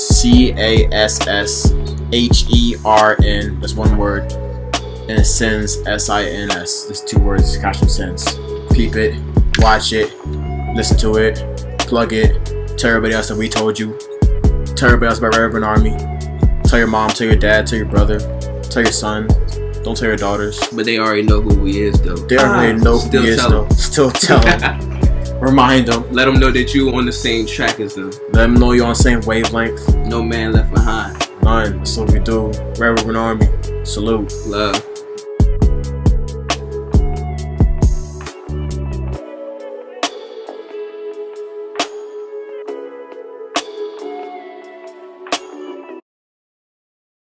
A: Casshern. That's one word. And Sins, S-I-N-S. There's 2 words. Casshern Sins. Peep it. Watch it. Listen to it. Plug it. Tell everybody else that we told you. Tell everybody else about Red Ribbon Army. Tell your mom. Tell your dad. Tell your brother. Tell your son. Don't tell your daughters.
C: But they already know who he is, though.
A: They already know who he is, though. Still tell them. Remind them.
C: Let them know that you on the same track as them.
A: Let them know you're on the same wavelength.
C: No man left behind.
A: None. That's what we do. Red Ribbon Army. Salute.
C: Love.